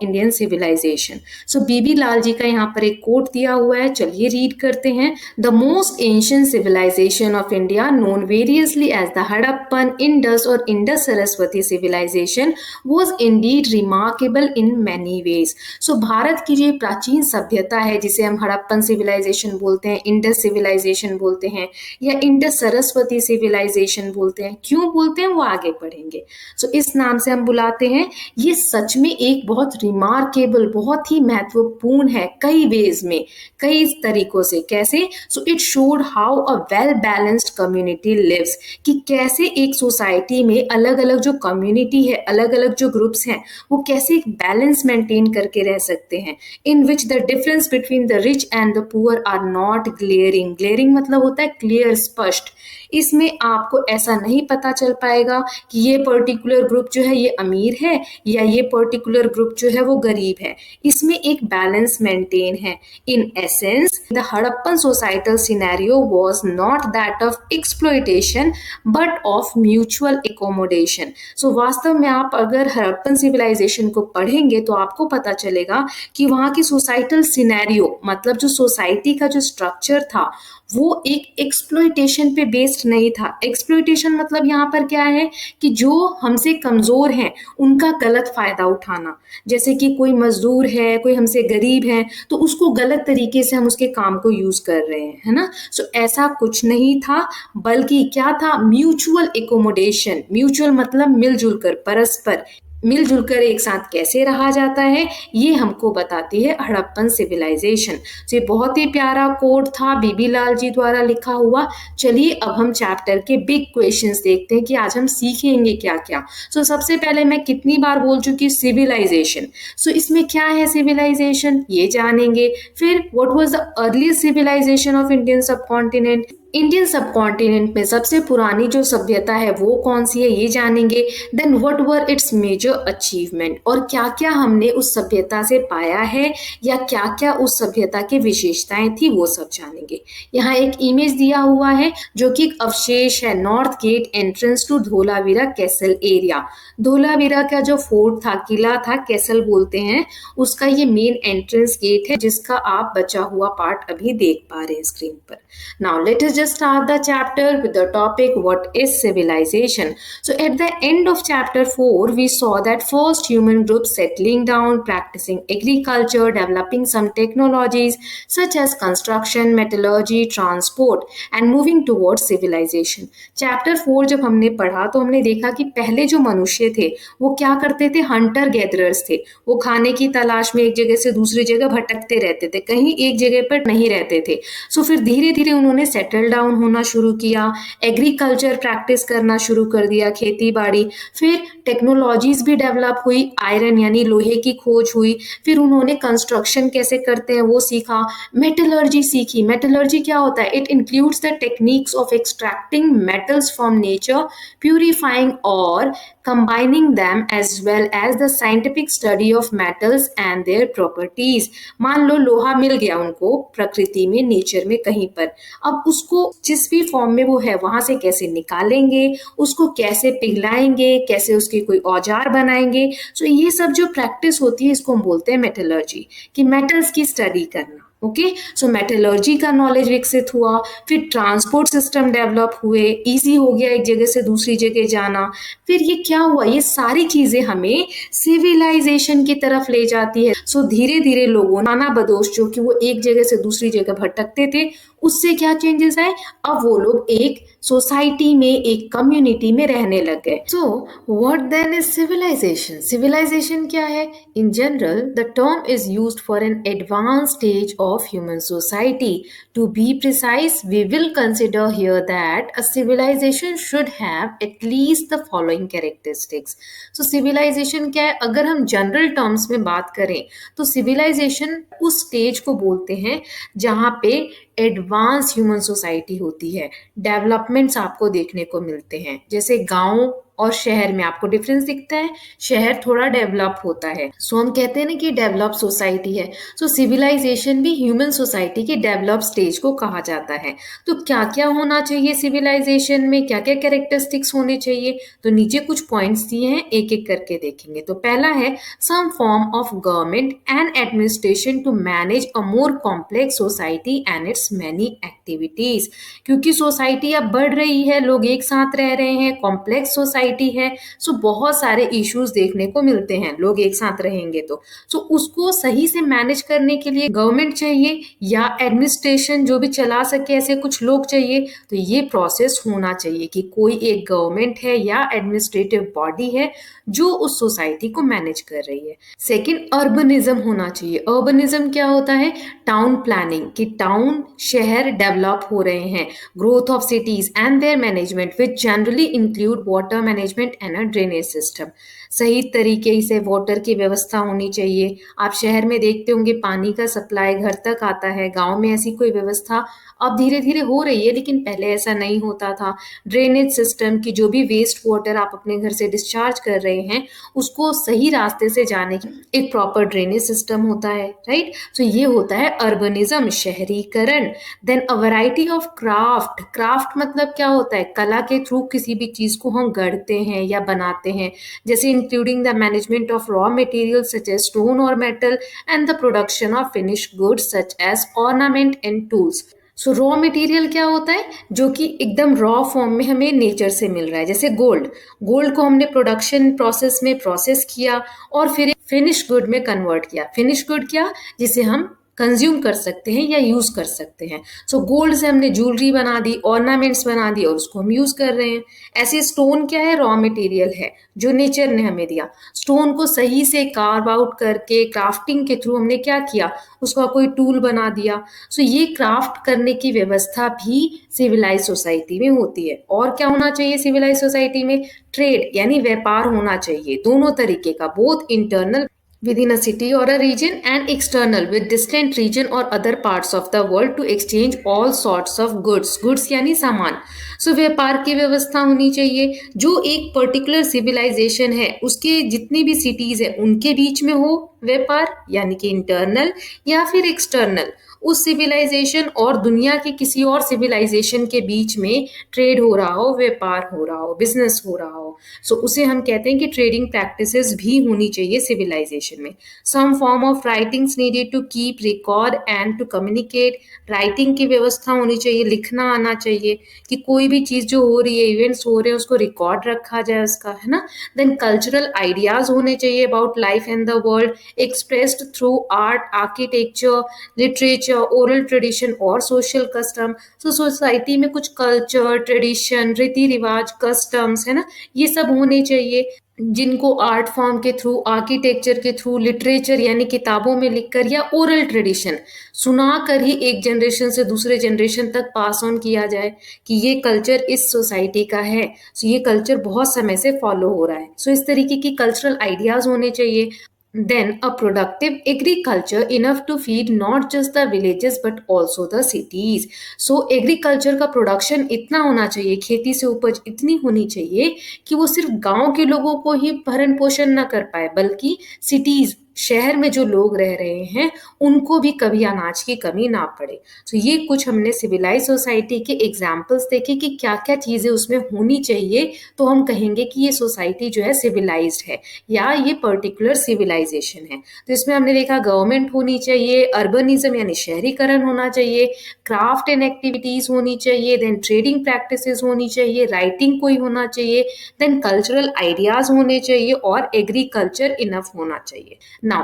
Indian civilisation. सो बीबी लाल जी का यहाँ पर एक कोट दिया हुआ है, चलिए रीड करते हैं। The most ancient civilisation of India known variously as the Harappan, Indus और Indus Saraswati civilisation was indeed remarkable in many ways. So Bharat की जो प्राचीन सभ्यता है जिसे हम हड़प्पन सिविलाइजेशन बोलते हैं, इंडस सिविलाइजेशन बोलते हैं या इंडस सरस्वती सिविलाइजेशन बोलते हैं, क्यों बोलते हैं वो आगे पढ़ेंगे। सो इस नाम से हम बुलाते हैं, ये सच में एक बहुत रिमार्केबल, बहुत ही महत्वपूर्ण है कई वेज में, कई तरीकों से। कैसे? So it showed how a well balanced community lives, कि कैसे एक सोसाइटी में अलग अलग जो कम्युनिटी है, अलग अलग जो ग्रुप्स हैं, वो कैसे एक बैलेंस मेंटेन करके रह सकते हैं। In which the difference between the rich and the poor are not glaring. Glaring मतलब होता है क्लियर, स्पष्ट। इसमें आपको ऐसा नहीं पता चल पाएगा कि ये पर्टिकुलर ग्रुप जो है ये अमीर है या ये पर्टिकुलर ग्रुप जो है वो गरीब है। इसमें एक बैलेंस मेंटेन है। In essence the Harappan societal scenario was not that of exploitation but of mutual accommodation. So वास्तव में आप अगर हड़प्पन सिविलाइजेशन को पढ़ेंगे तो आपको पता चलेगा कि वहाँ की सोसाइटल सिनेरियो, मतलब जो सोसाइटी का जो स्ट्रक्चर था वो एक एक्सप्लॉयटेशन पे बेस्ड नहीं था। एक्सप्लॉयटेशन मतलब यहाँ पर क्या है कि जो हमसे कमजोर हैं उनका गलत फायदा उठाना। जैसे कि कोई मजदूर है, कोई हमसे गरीब है, तो उसको गलत तरीके से हम उसके काम को यूज कर रहे हैं, है ना। सो ऐसा कुछ नहीं था, बल्कि क्या था? Mutual accommodation. म्यूचुअल मतलब मिलजुल कर, परस्पर मिलजुल कर एक साथ कैसे रहा जाता है, ये हमको बताती है हड़प्पन सिविलाइजेशन। ये बहुत ही प्यारा कोड था बीबी लाल जी द्वारा लिखा हुआ। चलिए अब हम चैप्टर के बिग क्वेश्चंस देखते हैं कि आज हम सीखेंगे क्या क्या। सो सबसे पहले मैं कितनी बार बोल चुकी सिविलाइजेशन। सो इसमें क्या है सिविलाइजेशन, ये जानेंगे। फिर what was the earliest civilisation of Indian subcontinent. Indian subcontinent में सबसे पुरानी जो सभ्यता है वो कौन सी है, ये जानेंगे। Then what were its major achievement, और क्या क्या हमने उस सभ्यता से पाया है या क्या क्या उस सभ्यता की विशेषताएं थी, वो सब जानेंगे। यहाँ एक इमेज दिया हुआ है जो कि एक अवशेष है, north gate entrance to Dholavira castle area. Dholavira का जो फोर्ट था, किला था, कैसल बोलते हैं, उसका ये मेन एंट्रेंस गेट है जिसका आप बचा हुआ पार्ट अभी देख पा रहे हैं स्क्रीन पर। Now let us just start the chapter with the topic what is civilization. So at the end of chapter 4 we saw that first human group settling down, practicing agriculture, developing some technologies such as construction, metallurgy, transport and moving towards civilization. chapter 4 जब हमने पढ़ा तो हमने देखा कि पहले जो मनुष्य थे वो क्या करते थे, हंटर गैदरर्स थे। वो खाने की तलाश में एक जगह से दूसरी जगह भटकते रहते थे, कहीं एक जगह पर नहीं रहते थे। सो फिर धीरे धीरे उन्होंने सेटल डाउन होना शुरू किया, एग्रीकल्चर प्रैक्टिस करना शुरू कर दिया, खेती बाड़ी। फिर टेक्नोलॉजीज भी डेवलप हुई, आयरन यानी लोहे की खोज हुई। फिर उन्होंने कंस्ट्रक्शन कैसे करते हैं वो सीखा, मेटलर्जी सीखी। मेटलर्जी क्या होता है? It includes the techniques of extracting metals from nature, purifying और combining them as well as the scientific study of metals and their properties. मान लो लोहा मिल गया उनको प्रकृति में, नेचर में कहीं पर, अब उसको जिस भी फॉर्म में वो है वहां से कैसे निकालेंगे, उसको कैसे पिघलाएंगे, कैसे उसके कोई औजार बनाएंगे। सो ये सब जो प्रैक्टिस होती है इसको हम बोलते हैं मेटलर्जी, कि मेटल्स की स्टडी करना। ओके, सो मेटलर्जी का नॉलेज विकसित हुआ। फिर ट्रांसपोर्ट सिस्टम डेवलप हुए, इजी हो गया एक जगह से दूसरी जगह जाना। फिर ये क्या हुआ, ये सारी चीजें हमें सिविलाइजेशन की तरफ ले जाती है। सो धीरे धीरे लोगों नाना बदोश जो कि वो एक जगह से दूसरी जगह भटकते थे, उससे क्या चेंजेस आए, अब वो लोग एक सोसाइटी में, एक कम्युनिटी में रहने लग गए। So what then is civilisation? Civilisation क्या है? In general the term is used for an advance stage of human society. To be precise we will consider here that a civilisation should have at least the following characteristics. So civilisation क्या है? अगर हम general terms में बात करें तो civilisation उस stage को बोलते हैं जहां पे एडवांस ह्यूमन सोसाइटी होती है, डेवलपमेंट्स आपको देखने को मिलते हैं। जैसे गांव और शहर में आपको डिफरेंस दिखता है, शहर थोड़ा डेवलप होता है। सो हम कहते हैं ना कि डेवलप सोसाइटी है। सो सिविलाइजेशन भी ह्यूमन सोसाइटी के डेवलप स्टेज को कहा जाता है। तो क्या क्या होना चाहिए सिविलाइजेशन में, क्या क्या कैरेक्टरिस्टिक्स होने चाहिए, तो नीचे कुछ पॉइंट्स दिए हैं, एक एक करके देखेंगे। तो पहला है some form of government and administration to manage a more complex society and its many activities. क्योंकि सोसाइटी अब बढ़ रही है, लोग एक साथ रह रहे हैं, कॉम्प्लेक्स सोसाइटी है, सो बहुत सारे इश्यूज देखने को मिलते हैं लोग एक साथ रहेंगे तो। सो उसको सही से मैनेज करने के लिए गवर्नमेंट चाहिए या एडमिनिस्ट्रेशन जो भी चला सके, ऐसे कुछ लोग चाहिए। तो ये प्रोसेस होना चाहिए कि कोई एक गवर्नमेंट है या एडमिनिस्ट्रेटिव बॉडी है जो उस सोसाइटी को मैनेज कर रही है। सेकंड, अर्बनिज्म होना चाहिए। अर्बनिज्म क्या होता है? टाउन प्लानिंग, कि टाउन शहर डेवलप हो रहे हैं, growth of cities and there management which generally include water management and a drainage system. सही तरीके से वाटर की व्यवस्था होनी चाहिए। आप शहर में देखते होंगे पानी का सप्लाई घर तक आता है, गांव में ऐसी कोई व्यवस्था अब धीरे धीरे हो रही है, लेकिन पहले ऐसा नहीं होता था। ड्रेनेज सिस्टम की जो भी वेस्ट वाटर आप अपने घर से डिस्चार्ज कर रहे हैं, उसको सही रास्ते से जाने की एक प्रॉपर ड्रेनेज सिस्टम होता है, राइट। तो ये होता है अर्बनिज्म, शहरीकरण। Then a variety of craft. Craft मतलब क्या होता है? कला के थ्रू किसी भी चीज को हम गढ़ते हैं या बनाते हैं, जैसे including the management of raw material such as stone और metal and the production of finished goods such as ornament and tools. So raw material क्या होता है? जो कि एकदम रॉ फॉर्म में हमें नेचर से मिल रहा है, जैसे गोल्ड। गोल्ड को हमने प्रोडक्शन प्रोसेस में प्रोसेस किया और फिर फिनिश गुड में कन्वर्ट किया। फिनिश गुड क्या? जिसे हम कंज्यूम कर सकते हैं या यूज कर सकते हैं। सो गोल्ड से हमने ज्वेलरी बना दी, ऑर्नामेंट्स बना दी और उसको हम यूज कर रहे हैं। ऐसे स्टोन क्या है? रॉ मटेरियल है जो नेचर ने हमें दिया। स्टोन को सही से कार्व आउट करके क्राफ्टिंग के थ्रू हमने क्या किया? उसका कोई टूल बना दिया। सो ये क्राफ्ट करने की व्यवस्था भी सिविलाइज सोसाइटी में होती है। और क्या होना चाहिए सिविलाइज सोसाइटी में? ट्रेड यानी व्यापार होना चाहिए, दोनों तरीके का, both internal within a city or a region and external with distant region or other parts of the world to exchange all sorts of goods यानी सामान। सो व्यापार की व्यवस्था होनी चाहिए जो एक पर्टिकुलर सिविलाइजेशन है उसके जितनी भी सिटीज है उनके बीच में हो व्यापार, यानी कि इंटरनल या फिर एक्सटर्नल, उस सिविलाइजेशन और दुनिया के किसी और सिविलाइजेशन के बीच में ट्रेड हो रहा हो, व्यापार हो रहा हो, बिजनेस हो रहा हो। सो उसे हम कहते हैं कि ट्रेडिंग प्रैक्टिसेस भी होनी चाहिए सिविलाइजेशन में। Some form of writings needed to keep record and to communicate. Writing की व्यवस्था होनी चाहिए, लिखना आना चाहिए कि कोई भी चीज जो हो रही है, इवेंट्स हो रहे हैं, उसको रिकॉर्ड रखा जाए उसका, है ना। देन कल्चरल आइडियाज होने चाहिए about life and the world expressed through art, architecture, literature, oral tradition और सोशल कस्टम। तो सोसाइटी में कुछ कल्चर, ट्रेडिशन, रीति रिवाज, कस्टम्स, है ना, ये सब होने चाहिए जिनको आर्ट फॉर्म के थ्रू, आर्किटेक्चर के थ्रू, लिटरेचर यानी किताबों में लिखकर या ओरल ट्रेडिशन सुना कर ही एक जनरेशन से दूसरे जनरेशन तक पास ऑन किया जाए कि ये कल्चर इस सोसाइटी का है। सो ये कल्चर बहुत समय से फॉलो हो रहा है। सो इस तरीके की कल्चरल आइडियाज होने चाहिए। Then a productive agriculture enough to feed not just the villages but also the cities. So agriculture का प्रोडक्शन इतना होना चाहिए, खेती से उपज इतनी होनी चाहिए कि वो सिर्फ गांव के लोगों को ही भरण पोषण न कर पाए, बल्कि सिटीज, शहर में जो लोग रह रहे हैं उनको भी कभी अनाज की कमी ना पड़े। तो ये कुछ हमने सिविलाइज सोसाइटी के एग्जाम्पल्स देखे कि क्या क्या चीजें उसमें होनी चाहिए, तो हम कहेंगे कि ये सोसाइटी जो है सिविलाइज्ड है या ये पर्टिकुलर सिविलाइजेशन है। तो इसमें हमने देखा गवर्नमेंट होनी चाहिए, अर्बनिज्म यानी शहरीकरण होना चाहिए, क्राफ्ट एंड एक्टिविटीज होनी चाहिए, देन ट्रेडिंग प्रैक्टिसेस होनी चाहिए, राइटिंग कोई होना चाहिए, देन कल्चरल आइडियाज होने चाहिए और एग्रीकल्चर इनफ होना चाहिए। Now,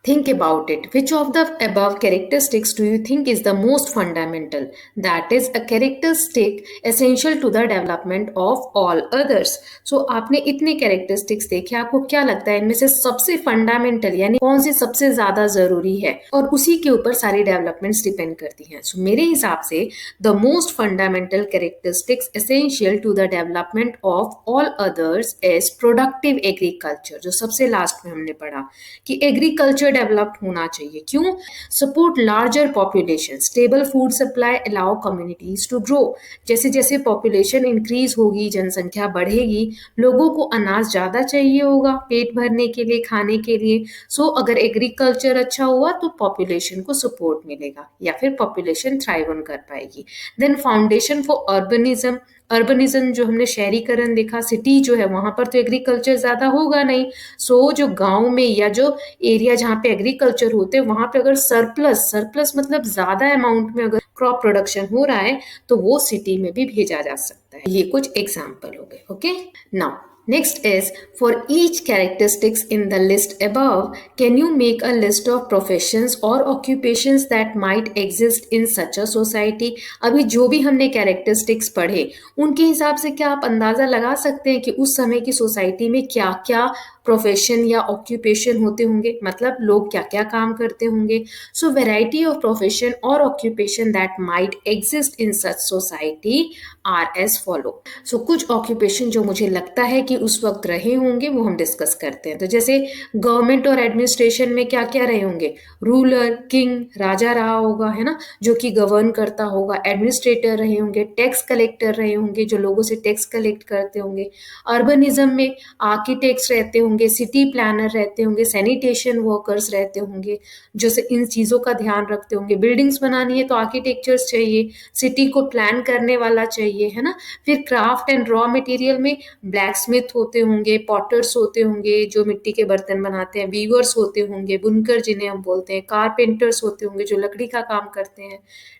think about it. Which of the above characteristics do you think is the most fundamental? That is a characteristic essential to the development of all others. So, आपने इतने characteristics देखे, आपको क्या लगता है इनमें से सबसे fundamental यानी कौन सी सबसे ज्यादा जरूरी है और उसी के ऊपर सारी डेवलपमेंट्स डिपेंड करती हैं। So, मेरे हिसाब से the most fundamental characteristics essential to the development of all others is productive agriculture, जो सबसे लास्ट में हमने पढ़ा कि एग्रीकल्चर एग्रीकल्चर डेवलप्ड होना चाहिए। क्यों? Support larger population, stable food supply, allow communities to grow. जैसे जैसे पॉपुलेशन इंक्रीज होगी, जनसंख्या बढ़ेगी, लोगों को अनाज ज्यादा चाहिए होगा पेट भरने के लिए, खाने के लिए। सो अगर एग्रीकल्चर अच्छा हुआ तो पॉपुलेशन को सपोर्ट मिलेगा या फिर पॉपुलेशन थ्राइव ऑन कर पाएगी। Then foundation for urbanism, urbanism जो हमने शहरीकरण देखा, सिटी जो है वहां पर तो एग्रीकल्चर ज्यादा होगा नहीं। सो जो गांव में या जो एरिया जहाँ पे एग्रीकल्चर होते हैं वहां पे अगर सरप्लस, सरप्लस मतलब ज्यादा अमाउंट में अगर क्रॉप प्रोडक्शन हो रहा है तो वो सिटी में भी भेजा जा सकता है। ये कुछ एग्जाम्पल हो गए। Okay, now next is, for each characteristics in the list above, can you make a list of professions or occupations that might exist in such a society? अभी जो भी हमने characteristics पढ़े उनके हिसाब से क्या आप अंदाजा लगा सकते हैं कि उस समय की सोसाइटी में क्या क्या प्रोफेशन या ऑक्यूपेशन होते होंगे, मतलब लोग क्या क्या काम करते होंगे। सो वेराइटी ऑफ प्रोफेशन और occupation that might exist in such society are as follow. So कुछ ऑक्यूपेशन जो मुझे लगता है कि उस वक्त रहे होंगे वो हम डिस्कस करते हैं। तो जैसे गवर्नमेंट और एडमिनिस्ट्रेशन में क्या क्या रहे होंगे, रूलर, किंग, राजा रहा होगा, है ना, जो कि गवर्न करता होगा। एडमिनिस्ट्रेटर रहे होंगे, टैक्स कलेक्टर रहे होंगे, जो लोगों से टैक्स कलेक्ट करते होंगे। अर्बनिज्म में आर्किटेक्ट्स रहते होंगे, सिटी प्लानर रहते होंगे, सैनिटेशन वर्कर्स रहते होंगे, जो से इन चीज़ों का ध्यान रखते होंगे। बिल्डिंग्स बनानी है तो आर्किटेक्चर्स चाहिए, सिटी को प्लान करने वाला चाहिए, है ना। फिर क्राफ्ट एंड रॉ मटेरियल में ब्लैक स्मिथ होते होंगे, पॉटर्स होते होंगे जो मिट्टी के बर्तन बनाते हैं, वीवर्स होते होंगे, बुनकर जिन्हें हम बोलते हैं, कारपेंटर्स होते होंगे जो लकड़ी का काम करते हैं।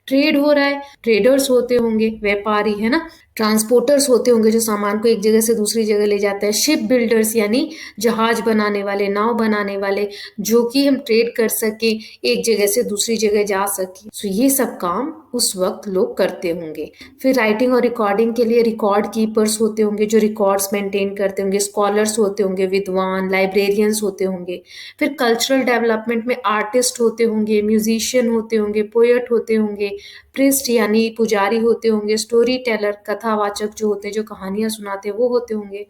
ट्रेड हो रहा है, ट्रेडर्स होते होंगे, व्यापारी, है ना। ट्रांसपोर्टर्स होते होंगे जो सामान को एक जगह से दूसरी जगह ले जाते हैं। शिप बिल्डर्स यानी जहाज बनाने वाले, नाव बनाने वाले, जो कि हम ट्रेड कर सके, एक जगह से दूसरी जगह जा सके। सो ये सब काम उस वक्त लोग करते होंगे। फिर राइटिंग और रिकॉर्डिंग के लिए रिकॉर्ड कीपर्स होते होंगे जो रिकॉर्ड्स मेंटेन करते होंगे। स्कॉलर्स होते होंगे, विद्वान, लाइब्रेरियंस होते होंगे। फिर कल्चरल डेवलपमेंट में आर्टिस्ट होते होंगे, म्यूजिशियन होते होंगे, पोएट होते होंगे, प्रिस्ट यानी पुजारी होते होंगे, स्टोरी टेलर, कथावाचक जो होते हैं, जो कहानियां सुनाते हैं, वो होते होंगे।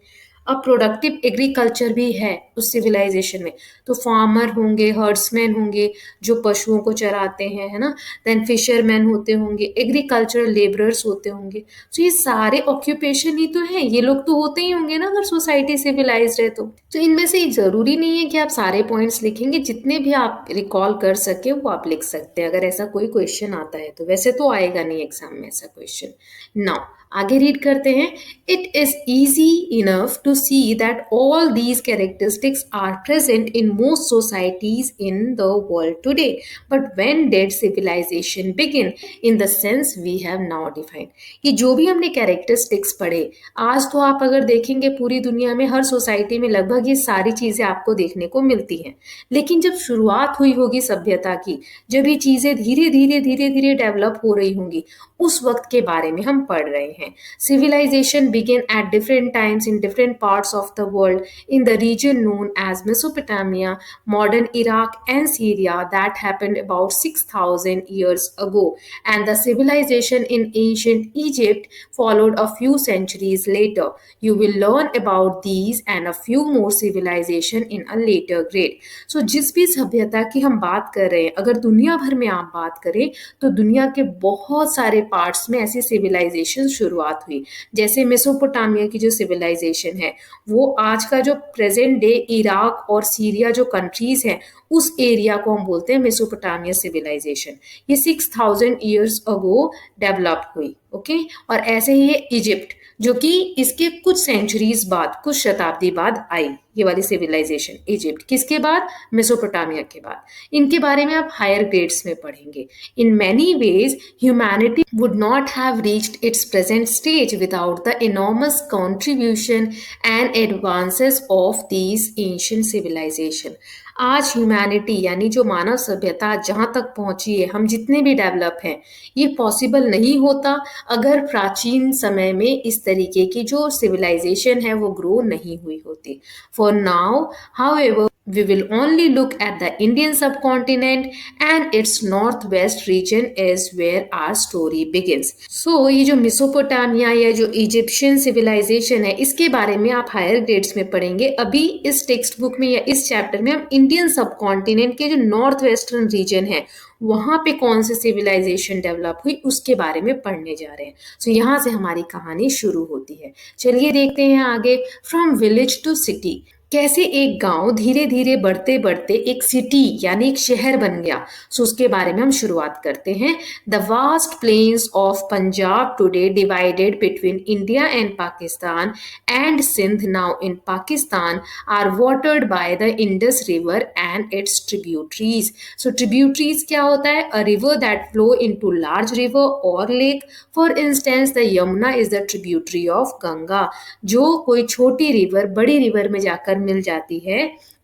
अब प्रोडक्टिव एग्रीकल्चर भी है उस सिविलाइजेशन में, तो फार्मर होंगे, हर्ड्समैन होंगे जो पशुओं को चराते हैं, है ना। देन फिशरमैन होते होंगे, एग्रीकल्चरल लेबरर्स होते होंगे। तो ये सारे ऑक्यूपेशन ही तो हैं, ये लोग तो होते ही होंगे ना अगर सोसाइटी सिविलाइज्ड है तो इनमें से जरूरी नहीं है कि आप सारे पॉइंट्स लिखेंगे, जितने भी आप रिकॉल कर सके वो आप लिख सकते हैं अगर ऐसा कोई क्वेश्चन आता है तो। वैसे तो आएगा नहीं एग्जाम में ऐसा क्वेश्चन। नाउ आगे रीड करते हैं। It is easy enough to see that all these characteristics are present in most societies in the world today, but when did civilisation begin in the sense we have now defined. ये जो भी हमने characteristics पढ़े, आज तो आप अगर देखेंगे पूरी दुनिया में हर सोसाइटी में लगभग ये सारी चीजें आपको देखने को मिलती हैं। लेकिन जब शुरुआत हुई होगी सभ्यता की, जब ये चीजें धीरे धीरे डेवलप हो रही होंगी, उस वक्त के बारे में हम पढ़ रहे हैं। Civilization began at different times in different parts of the world in the region known as Mesopotamia, modern Iraq and Syria, that happened about 6,000 years ago, and the civilization in ancient Egypt followed a few centuries later. You will learn about these and a few more civilization in a later grade. So जिस भी सभ्यता की हम बात कर रहे हैं, अगर दुनिया भर में आप बात करें तो दुनिया के बहुत सारे पार्ट्स में ऐसी सिविलाइजेशन शुरुआत हुई। जैसे मेसोपोटामिया की जो सिविलाइजेशन है वो आज का जो प्रेजेंट डे इराक और सीरिया जो कंट्रीज हैं उस एरिया को हम बोलते हैं मेसोपोटामिया सिविलाइजेशन। ये 6,000 ईयर्स अगो डेवलप हुई। ओके, और ऐसे ही ये इजिप्ट जो कि इसके कुछ सेंचुरीज बाद, कुछ शताब्दी बाद आई, ये वाली सिविलाइजेशन इजिप्ट किसके बाद, मेसोपोटामिया के बाद। इनके बारे में आप हायर ग्रेड्स में पढ़ेंगे। In many ways humanity would not have reached its present stage without the enormous contribution and advances of these ancient civilisation. आज ह्यूमैनिटी यानी जो मानव सभ्यता जहाँ तक पहुंची है, हम जितने भी डेवलप हैं, ये पॉसिबल नहीं होता अगर प्राचीन समय में इस तरीके की जो सिविलाइजेशन है वो ग्रो नहीं हुई होती। For now however we will only look at the Indian subcontinent and its northwest region is where our story begins. So ये जो मिसोपोटामिया या जो इजिप्शियन सिविलाइजेशन है इसके बारे में आप हायर ग्रेड्स में पढ़ेंगे. अभी इस टेक्स्ट बुक में या इस चैप्टर में हम इंडियन सबकॉन्टिनेंट के जो नॉर्थ वेस्टर्न रीजन है वहां पे कौन सी सिविलाइजेशन डेवलप हुई उसके बारे में पढ़ने जा रहे हैं. सो यहाँ से हमारी कहानी शुरू होती है. चलिए देखते हैं आगे. फ्रॉम विलेज टू सिटी, कैसे एक गांव धीरे धीरे बढ़ते बढ़ते एक सिटी यानी एक शहर बन गया. सो उसके बारे में हम शुरुआत करते हैं. The vast plains of Punjab today divided between India and Pakistan and Sindh now in Pakistan are watered by the Indus river and its tributaries. So tributaries क्या होता है? A river that flow into large river और lake. For instance the Yamuna is the tributary of Ganga. जो कोई छोटी river बड़ी river में जाकर मिल जाती है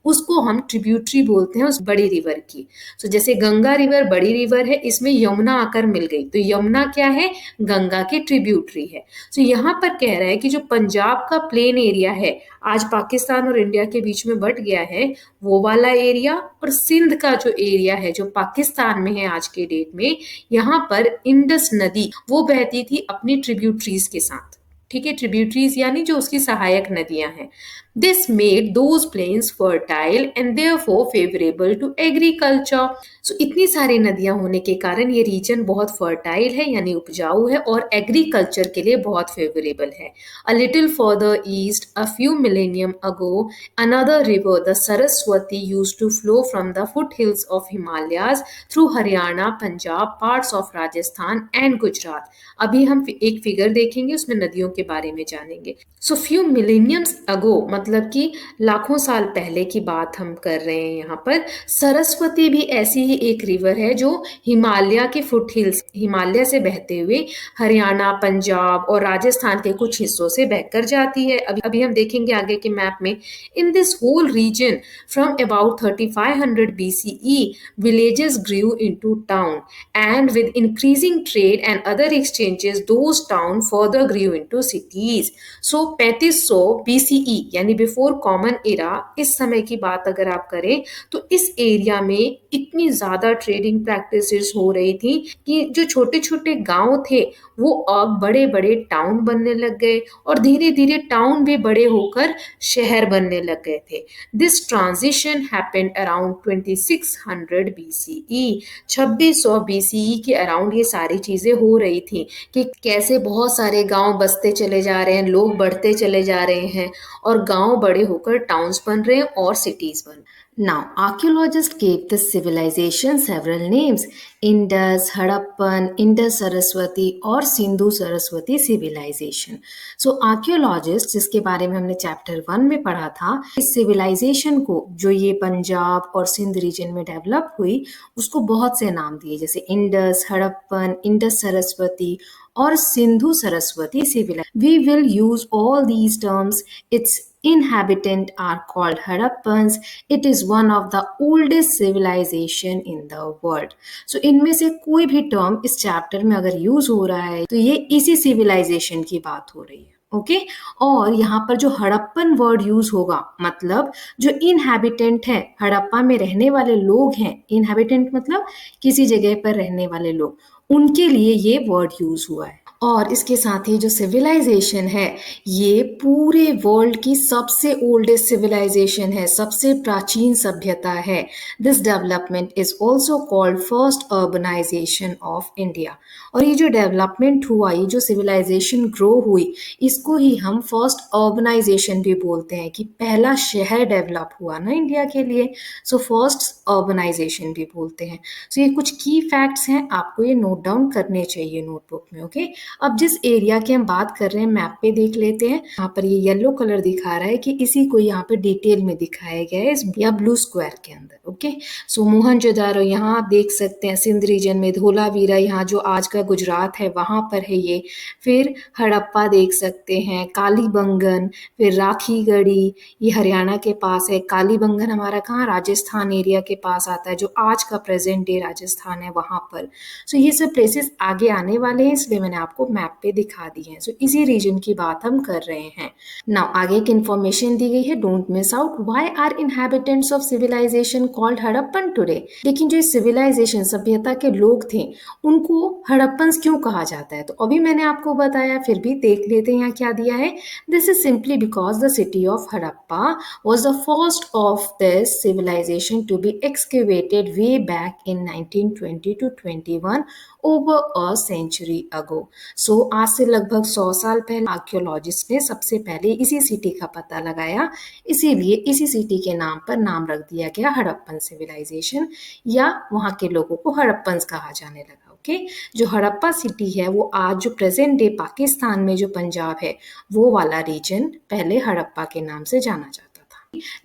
उसको हम ट्रिब्यूटरी बोलते हैं उस बड़ी रिवर की. सो जैसे गंगा रिवर बड़ी रिवर है, इसमें यमुना आकर मिल गई तो यमुना क्या है? गंगा की ट्रिब्यूटरी है. सो यहाँ पर कह रहा है कि जो पंजाब का प्लेन एरिया है आज पाकिस्तान और इंडिया के बीच में बट गया है वो वाला एरिया, और सिंध का जो एरिया है जो पाकिस्तान में है आज के डेट में, यहाँ पर इंडस नदी वो बहती थी अपनी ट्रिब्यूटरीज के साथ. ठीक है, ट्रिब्यूटरीज यानी जो उसकी सहायक नदियां हैं. This made those plains fertile and therefore favourable to agriculture. So इतनी सारी नदियां होने के कारण ये रीजन बहुत फर्टाइल है यानी उपजाऊ है और एग्रीकल्चर के लिए बहुत फेवरेबल है. A little further east, a few millennium ago, another river the Saraswati used to flow from the foot hills of Himalayas through Haryana, Punjab, parts of Rajasthan and Gujarat. अभी हम एक फिगर देखेंगे उसमें नदियों के बारे में जानेंगे. सो फ्यू मिलेनियम्स अगो मतलब कि लाखों साल पहले की बात हम कर रहे हैं यहाँ पर. सरस्वती भी ऐसी ही एक रिवर है जो हिमालय के फुट हिल्स, हिमालय से बहते हुए हरियाणा, पंजाब और राजस्थान के कुछ हिस्सों से बहकर जाती है. अभी हम देखेंगे आगे के मैप में. In this whole region from about 3500 BCE villages grew into town and with increasing trade and other exchanges those towns further grew into cities. So 3500 BCE यानी बिफोर कॉमन एरा, इस समय की बात अगर आप करें तो इस एरिया में इतनी ज्यादा ट्रेडिंग प्रैक्टिसेस हो रही थी कि जो छोटे छोटे गांव थे वो अब बड़े बड़े टाउन बनने लग गए और धीरे धीरे टाउन भी बड़े होकर शहर बनने लग गए थे. This transition happened around 2600 BCE. 2600 BCE के अराउंड ये सारी चीजें हो रही थी कि कैसे बहुत सारे गांव बसते चले जा रहे हैं, लोग बढ़ते चले जा रहे हैं और गांव बड़े होकर टाउन्स बन रहे हैं और सिटीज बन. Now, archaeologists gave this civilization several names: Indus, Harappan, Indus Saraswati और Sindhu Saraswati civilization. So, archaeologists जिसके बारे में हमने चैप्टर 1 में पढ़ा था, इस civilization को जो ये पंजाब और सिंध रीजन में डेवलप हुई उसको बहुत से नाम दिए जैसे इंडस, हड़प्पन, इंडस सरस्वती और Sindhu Saraswati civilization. We will use all these terms. Its inhabitants are called Harappans. It is one of the oldest civilization in the world. So इनमें से कोई भी टर्म इस चैप्टर में अगर यूज हो रहा है तो ये इसी सिविलाइजेशन की बात हो रही है. ओके और यहाँ पर जो हड़प्पन वर्ड यूज होगा मतलब जो इनहैबिटेंट है, हड़प्पा में रहने वाले लोग हैं, इनहैबिटेंट मतलब किसी जगह पर रहने वाले लोग, उनके लिए ये वर्ड यूज हुआ है. और इसके साथ ही जो सिविलाइजेशन है ये पूरे वर्ल्ड की सबसे ओल्डेस्ट सिविलाइजेशन है, सबसे प्राचीन सभ्यता है. This development is also called first urbanisation of India. और ये जो डेवलपमेंट हुआ, ये जो सिविलाइजेशन ग्रो हुई, इसको ही हम फर्स्ट अर्बनाइजेशन भी बोलते हैं कि पहला शहर डेवलप हुआ ना इंडिया के लिए, सो फर्स्ट अर्बनाइजेशन भी बोलते हैं. सो ये कुछ की फैक्ट्स हैं, आपको ये नोट डाउन करने चाहिए नोटबुक में. ओके अब जिस एरिया की हम बात कर रहे हैं मैप पे देख लेते हैं. यहाँ पर ये येलो कलर दिखा रहा है कि इसी को यहाँ पे डिटेल में दिखाया गया है इस या ब्लू स्क्वायर के अंदर. ओके सो मोहनजोदारो यहाँ आप देख सकते हैं सिंध रीजन में, धोलावीरा यहाँ जो आज का गुजरात है वहां पर है ये. फिर हड़प्पा देख सकते हैं, कालीबंगन, फिर राखीगढ़ी ये हरियाणा के पास है. कालीबंगन हमारा कहाँ, राजस्थान एरिया के पास आता है, जो आज का प्रेजेंट डे राजस्थान है वहां पर. सो ये सब प्लेसेस आगे आने वाले हैं इसलिए मैंने आपको आपको मैप पे दिखा दी है। सो इसी रीजन की बात हम कर रहे हैं। नाउ आगे एक इंफॉर्मेशन दी गई है, don't miss out, why are inhabitants of civilisation called Harappan today. लेकिन जो सिविलाइजेशन सभ्यता के लोग थे उनको हड़प्पन्स क्यों कहा जाता है? तो अभी मैंने आपको बताया, फिर भी देख लेते हैं यहाँ क्या दिया है। This is simply because the city of Harappa was the first of this civilization to be excavated way back in 1920 to 21 over a century ago. So आज से लगभग 100 साल पहले आर्कियोलॉजिस्ट ने सबसे पहले इसी सिटी का पता लगाया, इसीलिए इसी सिटी के नाम पर नाम रख दिया गया हड़प्पन सिविलाइजेशन, या वहाँ के लोगों को हड़प्पन्स कहा जाने लगा। ओके, जो हड़प्पा सिटी है वो आज जो प्रेजेंट डे पाकिस्तान में जो पंजाब है वो वाला रीजन पहले हड़प्पा के नाम से जाना जाता।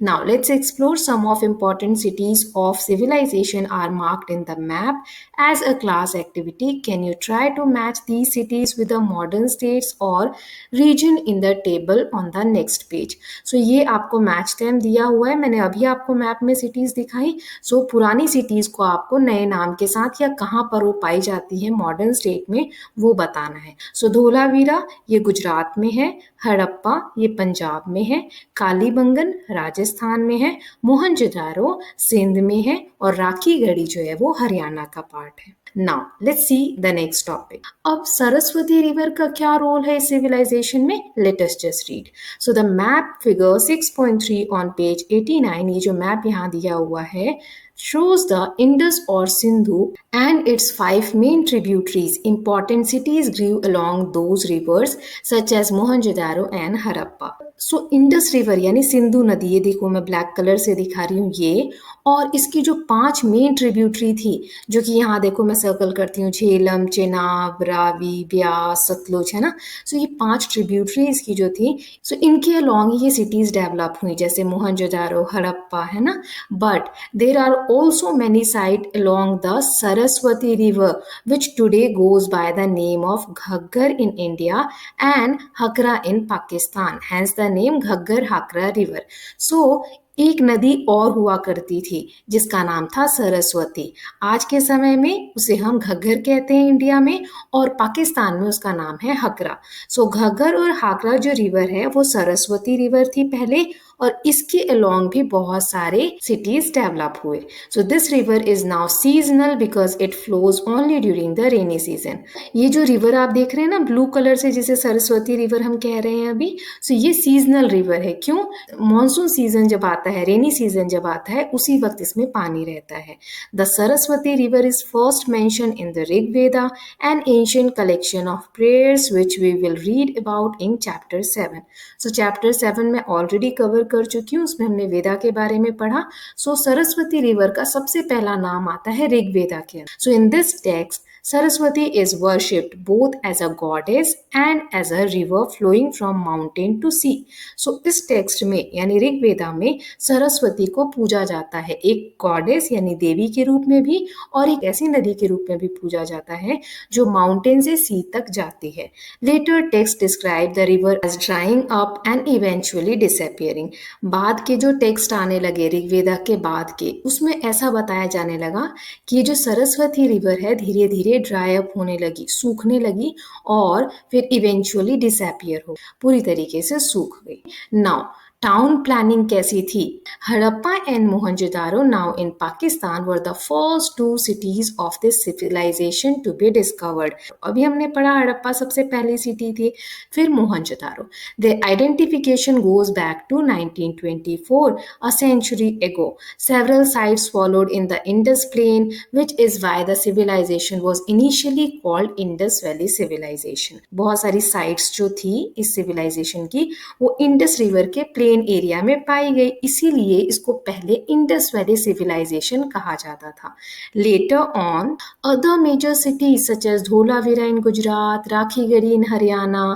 Now let's explore some of important cities of civilization are marked in the map as a class activity. Can you try to match these cities with the modern states or region in the table on the next page? So ये आपको match time दिया हुआ है, मैंने अभी आपको map में cities दिखाई। सो पुरानी सिटीज को आपको नए नाम के साथ या कहाँ पर वो पाई जाती है मॉडर्न स्टेट में वो बताना है। सो धोलावीरा ये गुजरात में है, हड़प्पा ये पंजाब में है, कालीबंगन राजस्थान में है, मोहनजोदारो सिंध में है और राखीगढ़ी जो है वो हरियाणा का पार्ट है। Now let's see the next topic. अब सरस्वती रिवर का क्या रोल है सिविलाइजेशन में? Let us just read. So the map figure 6.3 on page 89, ये जो मैप यहाँ दिया हुआ है shows the Indus or Sindhu and its 5 main tributaries. Important cities grew along those rivers such as Mohenjo-daro and Harappa. So Indus river यानी सिंधु नदी, ये देखो मैं ब्लैक कलर से दिखा रही हूँ ये, और इसकी जो 5 मेन ट्रिब्यूटरी थी जो कि यहाँ देखो मैं सर्कल करती हूँ, झेलम, चेनाब, रावी, ब्यास, सतलुज, है ना। सो ये 5 ट्रिब्यूटरी इसकी जो थी, सो इनके अलॉन्ग ये सिटीज डेवलप हुई जैसे मोहनजोदारो, हड़प्पा, है ना। But there are also many site along the Saraswati river which today goes by the name of Ghaggar in India and Hakra in Pakistan, hence the name Ghaggar Hakra river. So एक नदी और हुआ करती थी जिसका नाम था सरस्वती। आज के समय में उसे हम घग्गर कहते हैं इंडिया में, और पाकिस्तान में उसका नाम है हकरा। सो घग्गर और हाकरा जो रिवर है वो सरस्वती रिवर थी पहले, और इसके अलोंग भी बहुत सारे सिटीज डेवलप हुए। So this river is now seasonal because it flows only during the rainy season. ये जो रिवर आप देख रहे हैं ना ब्लू कलर से, जिसे सरस्वती रिवर हम कह रहे हैं अभी, सो ये सीजनल रिवर है। क्यों? मानसून सीजन जब आता है, रेनी सीजन जब आता है, उसी वक्त इसमें पानी रहता है। The Saraswati river is first mention in the Rigveda, an ancient collection of prayers which we will read about in chapter 7। So chapter 7 में ऑलरेडी कवर कर चुकी हूँ, उसमें हमने वेदा के बारे में पढ़ा। सो सरस्वती रिवर का सबसे पहला नाम आता है ऋग्वेदा के अंदर। So in this text Saraswati is worshipped both as a goddess and as a river flowing from mountain to sea. So इस टेक्स्ट में यानी ऋग्वेदा में सरस्वती को पूजा जाता है, एक गॉडेस यानी देवी के रूप में भी, और एक ऐसी नदी के रूप में भी पूजा जाता है जो माउंटेन से सी तक जाती है। Later text describe the river as drying up and eventually disappearing. बाद के जो टेक्स्ट आने लगे ऋग्वेदा के बाद के, उसमें ऐसा बताया जाने लगा कि ये जो सरस्वती रिवर है धीरे धीरे ड्राई अप होने लगी, सूखने लगी, और फिर इवेंचुअली डिसअपियर हो, पूरी तरीके से सूख गई। नाउ टाउन प्लानिंग कैसी थी? Harappa and Mohenjodaro now in Pakistan were the first 2 cities of this civilisation to be discovered. अभी हमने पढ़ा हड़प्पा सबसे पहली सिटी थी, फिर Mohenjodaro. The identification goes back to 1924, a century ago. Several sites followed in the Indus plain which is why the civilisation was initially called Indus valley civilisation. बहुत सारी sites जो थी इस सिविलाइजेशन की वो इंडस रिवर के प्लेन एरिया में पाई गई, इसीलिए इसको पहले इंडस वैली सिविलाइजेशन कहा जाता था। Later on other major cities such as Dholavira in Gujarat, Rakhigarhi in Haryana,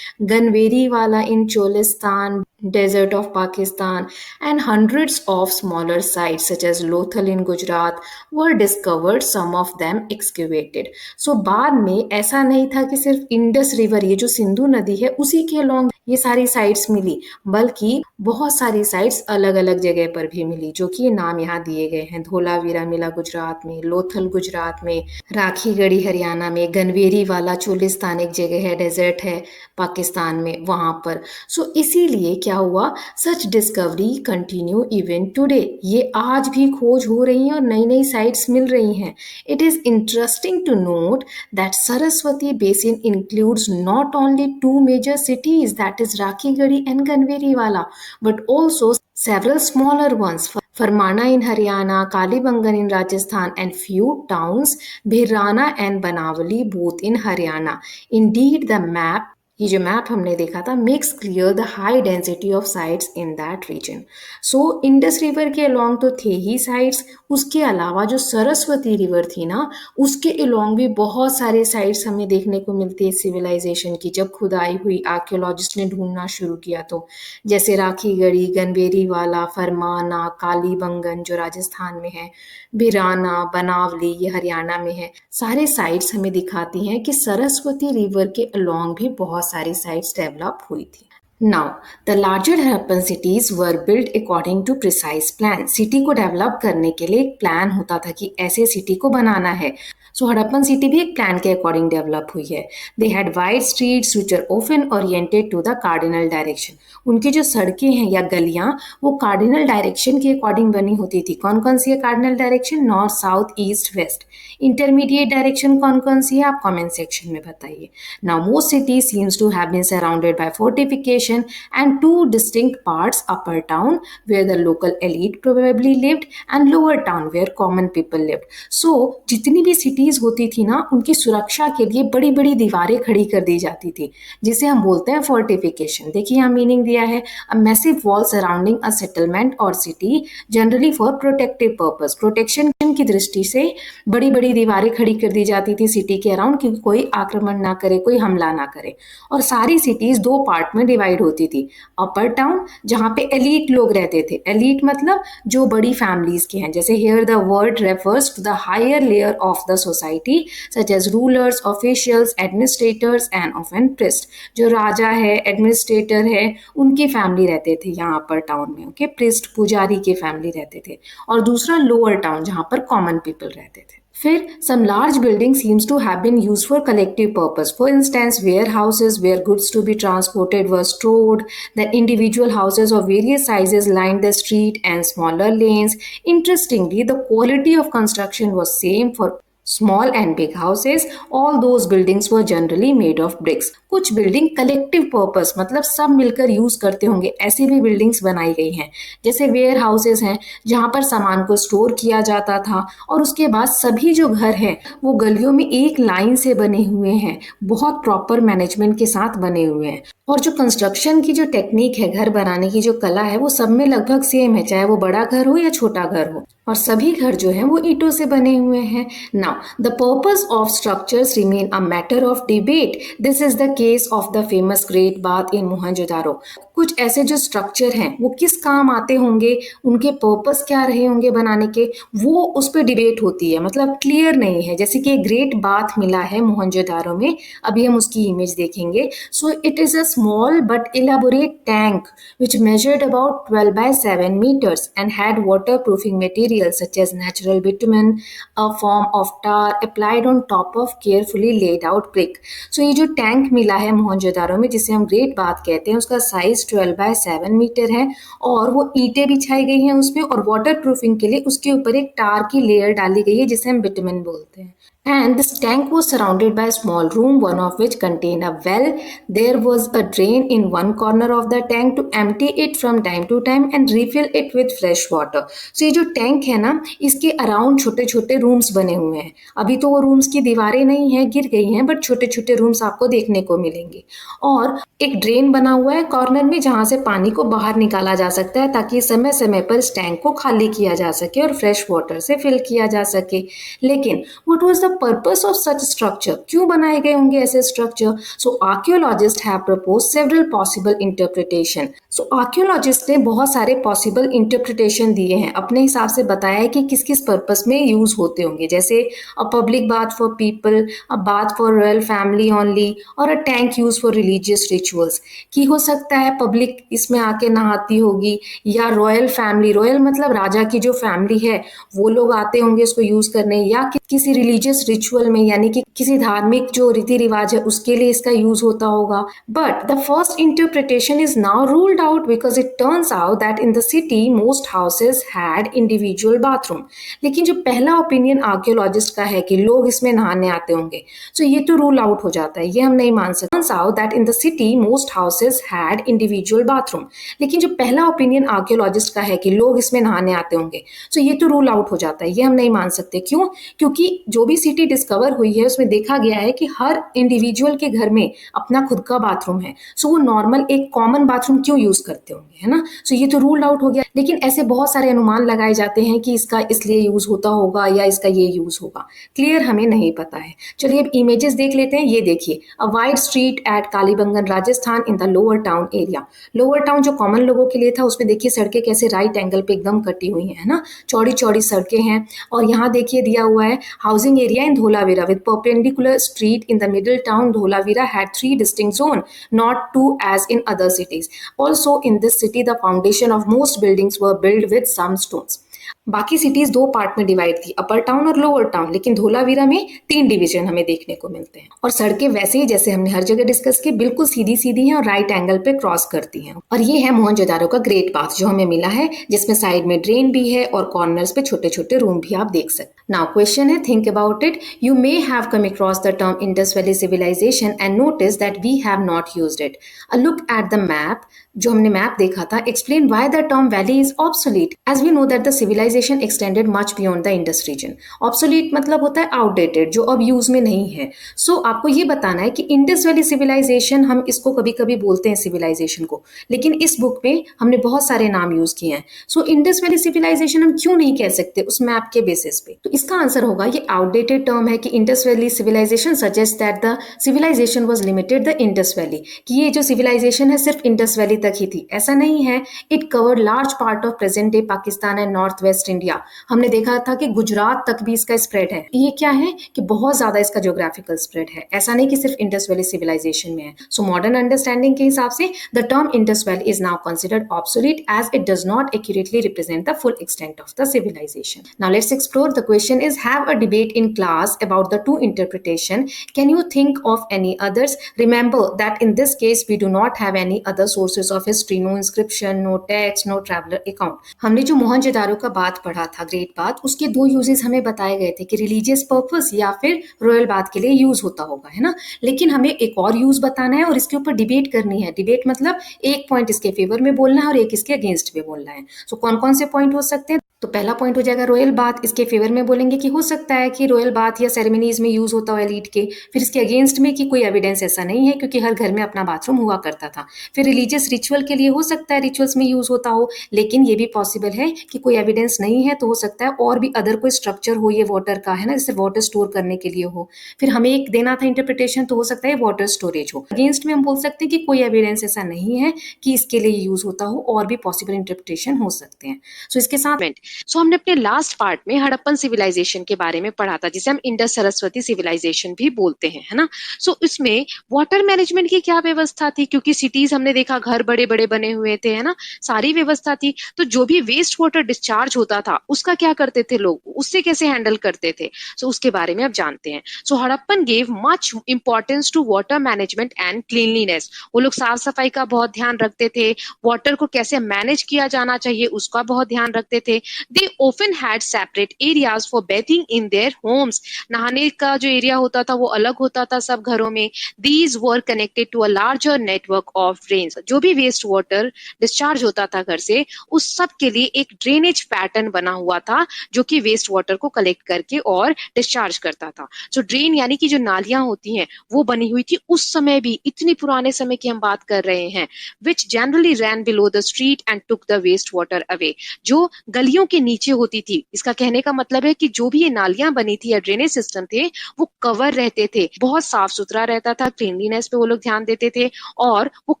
Ganweriwala in Cholistan, desert of Pakistan, and hundreds of smaller sites such as Lothal in Gujarat were discovered, some of them excavated. So बाद में ऐसा नहीं था कि सिर्फ इंडस रिवर, ये जो सिंधु नदी है उसी के along ये सारी साइट्स मिली, बल्कि बहुत सारी साइट्स अलग अलग जगह पर भी मिली, जो कि ये नाम यहाँ दिए गए हैं। धोलावीरा मिला गुजरात में, लोथल गुजरात में, राखीगढ़ी हरियाणा में, गनवेरी वाला चोलिस्तान एक जगह है, डेजर्ट है पाकिस्तान में, वहां पर। सो इसीलिए क्या हुआ, सच डिस्कवरी कंटिन्यू इवन टुडे, ये आज भी खोज हो रही है और नई नई साइट्स मिल रही हैं। It is interesting to note that Saraswati basin includes not only two major cities, that is Rakhigarhi and Ganweriwala, but also several smaller ones. Farmana in Haryana, Kalibangan in Rajasthan, and few towns, Bhirana and Banawali, both in Haryana. Indeed, the map, ये जो map हमने देखा था, makes clear the high density of sites in that region. So Indus river के along तो थे ही sites, उसके अलावा जो सरस्वती रिवर थी ना, उसके अलोंग भी बहुत सारे साइट्स हमें देखने को मिलती है सिविलाइजेशन की, जब खुदाई हुई, आर्कियोलॉजिस्ट ने ढूंढना शुरू किया तो, जैसे राखीगढ़ी, गनवेरी वाला, फरमाना, कालीबंगन जो राजस्थान में है, भिराना, बनावली ये हरियाणा में है, सारे साइट्स हमें दिखाती हैं कि सरस्वती रिवर के अलोंग भी बहुत सारी साइट्स डेवलप हुई थी। Now, the larger Harappan cities were built according to precise plan. City को डेवलप करने के लिए एक प्लान होता था कि ऐसे सिटी को बनाना है। सो हड़प्पन सिटी भी एक प्लान के अकॉर्डिंग डेवलप हुई है। They had wide streets which are often oriented to the cardinal direction. उनकी जो सड़कें हैं या गलियां, वो कार्डिनल डायरेक्शन के अकॉर्डिंग बनी होती थी। कौन कौन सी है cardinal direction? North, south, east, west. Intermediate direction कौन कौन सी है, आप कमेंट सेक्शन में बताइए। Now most cities seems to have been surrounded by fortification and two distinct parts, upper town where the local elite probably lived and lower town where common people lived. So जितनी भी cities होती थी ना, उनकी सुरक्षा के लिए बड़ी बड़ी दीवारें खड़ी कर दी जाती थी, जिसे हम बोलते हैं fortification। देखिए यहाँ मीनिंग दिया है, a massive wall surrounding a settlement or city generally for protective purpose। Protection की दृष्टि से बड़ी बड़ी दीवारें खड़ी कर दी जाती थी सिटी के अराउंड, क्योंकि कोई आक्रमण ना करे, कोई हमला ना करे। और सारी सिटीज दो पार्ट में डिवाइड होती थी। अपर टाउन जहां पे एलीट लोग रहते थे, एलीट मतलब जो बड़ी फैमिलीज के हैं, जैसे here the word refers to the higher layer of the society such as rulers, officials, administrators and often priest. जो राजा है, एडमिनिस्ट्रेटर है, उनकी फैमिली रहते थे यहाँ अपर टाउन में, ओके। प्रिस्ट, पुजारी के फैमिली रहते थे। और दूसरा लोअर टाउन जहां पर कॉमन पीपल रहते थे। फिर some large buildings seems to have been used for collective purpose. For instance, warehouses where goods to be transported were stored. The individual houses of various sizes lined the street and smaller lanes. Interestingly, the quality of construction was same for small and big houses. All those buildings were generally made of bricks. कुछ building collective purpose मतलब सब मिलकर use करते होंगे, ऐसी भी buildings बनाई गई हैं। जैसे वेयर हाउसेस हैं जहां पर सामान को स्टोर किया जाता था, और उसके बाद सभी जो घर हैं वो गलियों में एक लाइन से बने हुए हैं, बहुत प्रॉपर मैनेजमेंट के साथ बने हुए हैं। और जो कंस्ट्रक्शन की जो टेक्निक है, घर बनाने की जो कला है, वो सब में लगभग सेम है, चाहे वो बड़ा घर हो या छोटा घर हो, और सभी घर जो हैं वो ईंटों से बने हुए हैं। Now the purpose of structures remain a matter of debate. This is the case of the famous great bath in Mohenjodaro. कुछ ऐसे जो स्ट्रक्चर हैं वो किस काम आते होंगे, उनके पर्पस क्या रहे होंगे बनाने के, वो उस पर डिबेट होती है, मतलब क्लियर नहीं है। जैसे कि ग्रेट बाथ मिला है मोहनजोदारो में, अभी हम उसकी इमेज देखेंगे। So it is a small but elaborate tank which measured about 12 by 7 meters and had waterproofing materials such as natural bitumen, a form of tar applied on top of carefully laid out brick. So ये जो tank मिला है मोहनजोदारो में, जिसे हम great bath कहते हैं, उसका साइज 12 by 7 मीटर है, और वो ईंटें बिछाई गई हैं उसमें, और वाटर प्रूफिंग के लिए उसके ऊपर एक टार की लेयर डाली गई है जिसे हम बिटुमेन बोलते हैं। And this tank was surrounded by a small room, one of which contained a well. There was a drain in one corner of the tank to empty it from time to time and refill it with fresh water. So ये जो tank है ना, इसके around छोटे छोटे rooms बने हुए हैं। अभी तो वो रूम्स की दीवारें नहीं है, गिर गई हैं, बट छोटे छोटे रूम्स आपको देखने को मिलेंगे। और एक ड्रेन बना हुआ है कॉर्नर में, जहां से पानी को बाहर निकाला जा सकता है, ताकि समय समय पर इस टैंक को खाली किया जा सके और फ्रेश वाटर से फिल किया जा सके। लेकिन what was the purpose of such structure? क्यों बनाए गए होंगे ऐसे structure? So archaeologist have propose propose several possible interpretation. So archaeologists ने बहुत सारे possible interpretation दिए हैं, अपने हिसाब से बताया है कि किस किस पर्पस में यूज होते होंगे, जैसे a public bath for people, a bath for royal family only, और a tank used for religious rituals. कि हो सकता है पब्लिक इसमें आके नहाती होगी, या रॉयल फैमिली, रॉयल मतलब राजा की जो फैमिली है वो लोग आते होंगे इसको यूज करने, या किसी रिलीजियस रिचुअल में यानी कि किसी धार्मिक जो रीति रिवाज है उसके लिए इसका यूज होता होगा. But the first interpretation is now ruled out because it turns out that in the city most houses had individual bathroom. लेकिन जो पहला ओपिनियन आर्कियोलॉजिस्ट का है कि लोग इसमें नहाने आते होंगे, तो ये तो रूल आउट हो जाता है, ये हम नहीं मान सकते. Turns out that in the city most houses had individual bathroom. लेकिन जो पहला ओपिनियन आर्कियोलॉजिस्ट का है कि लोग इसमें नहाने आते होंगे, तो ये तो रूल आउट हो जाता है, ये हम नहीं मान सकते. क्यों? क्योंकि जो भी सिटी डिस्कवर हुई है उसमें देखा गया है कि हर इंडिविजुअल के घर में अपना खुद का बाथरूम है, सो वो नॉर्मल एक कॉमन बाथरूम क्यों यूज करते होंगे, है ना. सो ये तो रूल आउट हो गया. लेकिन ऐसे बहुत सारे अनुमान लगाए जाते हैं कि इसका इसलिए यूज होता होगा या इसका ये यूज होगा, क्लियर हमें नहीं पता है. चलिए अब इमेजेस देख लेते हैं. ये देखिए, a wide street at Kalibangan Rajasthan in the lower town area. Lower town जो कॉमन लोगों के लिए था उसमें देखिए सड़कें कैसे राइट एंगल पे एकदम कटी हुई है ना, चौड़ी चौड़ी सड़कें हैं. और यहाँ देखिए दिया हुआ है housing area in Dholavira with perpendicular street in the middle town. Dholavira had 3 distinct zone, not 2 as in other cities. Also in this city the foundation of most buildings were built with some stones. बाकी cities 2 part में divide थी, अपर town और lower town, लेकिन धोलावीरा में 3 division हमें देखने को मिलते हैं. और सड़कें वैसे ही जैसे हमने हर जगह डिस्कस की, बिल्कुल सीधी सीधी हैं और राइट एंगल पे क्रॉस करती हैं. और ये है मोहनजोदारो का ग्रेट बाथ जो हमें मिला है, जिसमें साइड में ड्रेन भी है और कॉर्नर्स पे छोटे छोटे रूम भी आप देख सकते. नाउ क्वेश्चन है, think about it. You may have come across the term Indus valley civilisation and notice that we have not used it. A look at the map, जो हमने मैप देखा था, explain why the term valley is obsolete as we know that the civilisation extended much beyond the Indus region. Obsolete मतलब होता है outdated, जो अब use में नहीं है. सो आपको ये बताना है कि इंडस वैली सिविलाइजेशन, हम इसको कभी कभी बोलते हैं सिविलाइजेशन को, लेकिन इस बुक में हमने बहुत सारे नाम यूज किए हैं. सो इंडस वैली सिविलाइजेशन हम क्यों नहीं कह सकते उस मैप के बेसिस पे? तो इसका आंसर होगा, ये आउटडेटेड टर्म है कि Indus valley civilisation suggest that the civilisation was limited the Indus valley, कि ये जो सिविलाइजेशन है सिर्फ इंडस वैली तक ही थी. ऐसा नहीं है. It covered large part of present day Pakistan and north west India. हमने देखा था कि गुजरात तक भी इसका स्प्रेड है. ये क्या है कि बहुत ज्यादा इसका ज्योग्राफिकल स्प्रेड है, ऐसा नहीं कि सिर्फ इंडस वैली सिविलाइजेशन में है. सो मॉडर्न अंडरस्टैंडिंग के हिसाब से the term Indus valley is now considered obsolete as it does not accurately represent the full extent of the civilisation. Now let's explore. The question is, have a debate in class about the two interpretation. Can you think of any others? Remember that in this case we do not have any other sources of history, no inscription, no text, no traveller account. हमने जो मोहनजोदारो का बात पढ़ा था, great bath, उसके 2 uses हमें बताए गए थे कि रिलीजियस पर्पस या फिर रॉयल बाथ के लिए यूज होता होगा, है ना. लेकिन हमें एक और यूज बताना है और इसके ऊपर डिबेट करनी है. डिबेट मतलब एक पॉइंट इसके फेवर में बोलना है और एक इसके अगेंस्ट में बोलना है. सो कौन कौन से पॉइंट हो सकते हैं? तो पहला पॉइंट हो जाएगा रॉयल बाथ. इसके फेवर में बोलेंगे कि हो सकता है कि रॉयल बाथ या सेरेमनीज में यूज होता हो एलीट के. फिर इसके अगेंस्ट में कि कोई एविडेंस ऐसा नहीं है क्योंकि हर घर में अपना बाथरूम हुआ करता था. फिर रिलीजियस रिचुअल के लिए हो सकता है रिचुअल्स में यूज होता हो, लेकिन ये भी पॉसिबल है कि कोई एविडेंस नहीं है, तो हो सकता है और भी अदर कोई स्ट्रक्चर हो ये वाटर का, है ना, जैसे वाटर स्टोर करने के लिए हो. फिर हमें एक देना था इंटरप्रिटेशन, तो हो सकता है वाटर स्टोरेज हो. अगेंस्ट में हम बोल सकते हैं कि कोई एविडेंस ऐसा नहीं है कि इसके लिए यूज होता हो, और भी पॉसिबल इंटरप्रिटेशन हो सकते हैं. सो इसके साथ हमने अपने लास्ट पार्ट में हड़प्पन सिविलाइजेशन के बारे में पढ़ा था, जिसे हम इंडस सरस्वती सिविलाइजेशन भी बोलते हैं, है ना. सो इसमें वाटर मैनेजमेंट की क्या व्यवस्था थी? क्योंकि सिटीज हमने देखा घर बड़े बड़े बने हुए थे, है ना, सारी व्यवस्था थी. तो जो भी वेस्ट वाटर डिस्चार्ज होता था उसका क्या करते थे लोग, उससे कैसे हैंडल करते थे? सो उसके बारे में अब जानते हैं. So Harappan gave much importance to water management and cleanliness. वो लोग साफ सफाई का बहुत ध्यान रखते थे, वाटर को कैसे मैनेज किया जाना चाहिए उसका बहुत ध्यान रखते थे. दे often had separate areas for bathing in their homes. नहाने का जो एरिया होता था वो अलग होता था सब घरों में. These were connected to a larger network of drains. जो भी वेस्ट वाटर डिस्चार्ज होता था घर से, उस सब के लिए एक ड्रेनेज पैटर्न बना हुआ था जो कि वेस्ट वाटर को कलेक्ट करके और डिस्चार्ज करता था. सो ड्रेन यानी कि जो नालियां होती हैं वो बनी हुई थी उस समय भी, इतनी पुराने समय की हम बात कर रहे हैं, which generally ran below the street and took the waste water away. जो गलियों के नीचे होती थी। इसका कहने का मतलब है कि जो भी ये नालियां बनी थी या ड्रेनेज सिस्टम थे वो कवर रहते थे, बहुत साफ सुथरा रहता था, क्लीनलीनेस पे वो लोग ध्यान देते थे और वो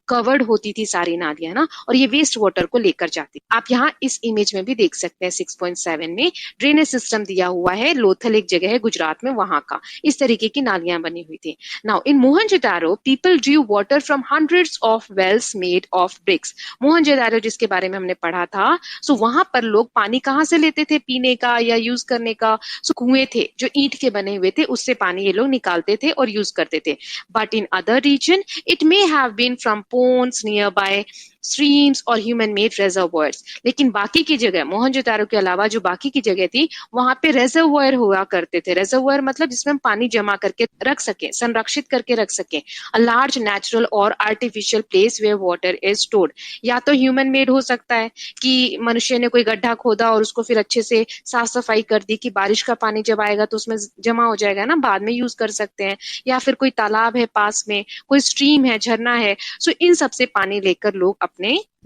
कवर्ड होती थी सारी नालियां ना, और ये वेस्ट वाटर को लेकर जाती। आप यहाँ इस इमेज में भी देख सकते हैं 6.7 में ड्रेनेज सिस्टम दिया हुआ है, लोथल एक जगह है गुजरात में, वहां का इस तरीके की नालियां बनी हुई थी। Now in Mohenjodaro people drew water from hundreds of wells made of bricks. Mohenjodaro जिसके बारे में हमने पढ़ा था, सो वहां पर लोग पानी कहाँ से लेते थे पीने का या यूज करने का? सो कुएं थे जो ईंट के बने हुए थे, उससे पानी ये लोग निकालते थे और यूज करते थे। But in other region it may have been from ponds near by streams और ह्यूमन मेड रेजर्वोयर्स। लेकिन बाकी की जगह, मोहनजोदारो के अलावा जो बाकी की जगह थी, वहां पे रेजर्वोयर हुआ करते थे। रेजर्वोयर मतलब जिसमें हम पानी जमा करके रख सके, संरक्षित करके रख सके। अ लार्ज नेचुरल और artificial place where water is stored. या तो ह्यूमन मेड हो सकता है कि मनुष्य ने कोई गड्ढा खोदा और उसको फिर अच्छे से साफ सफाई कर दी कि बारिश का पानी जब आएगा तो उसमें जमा हो जाएगा ना, बाद में यूज कर सकते हैं। या फिर कोई तालाब है पास में, कोई स्ट्रीम है, झरना है, सो इन सबसे पानी लेकर लोग अपने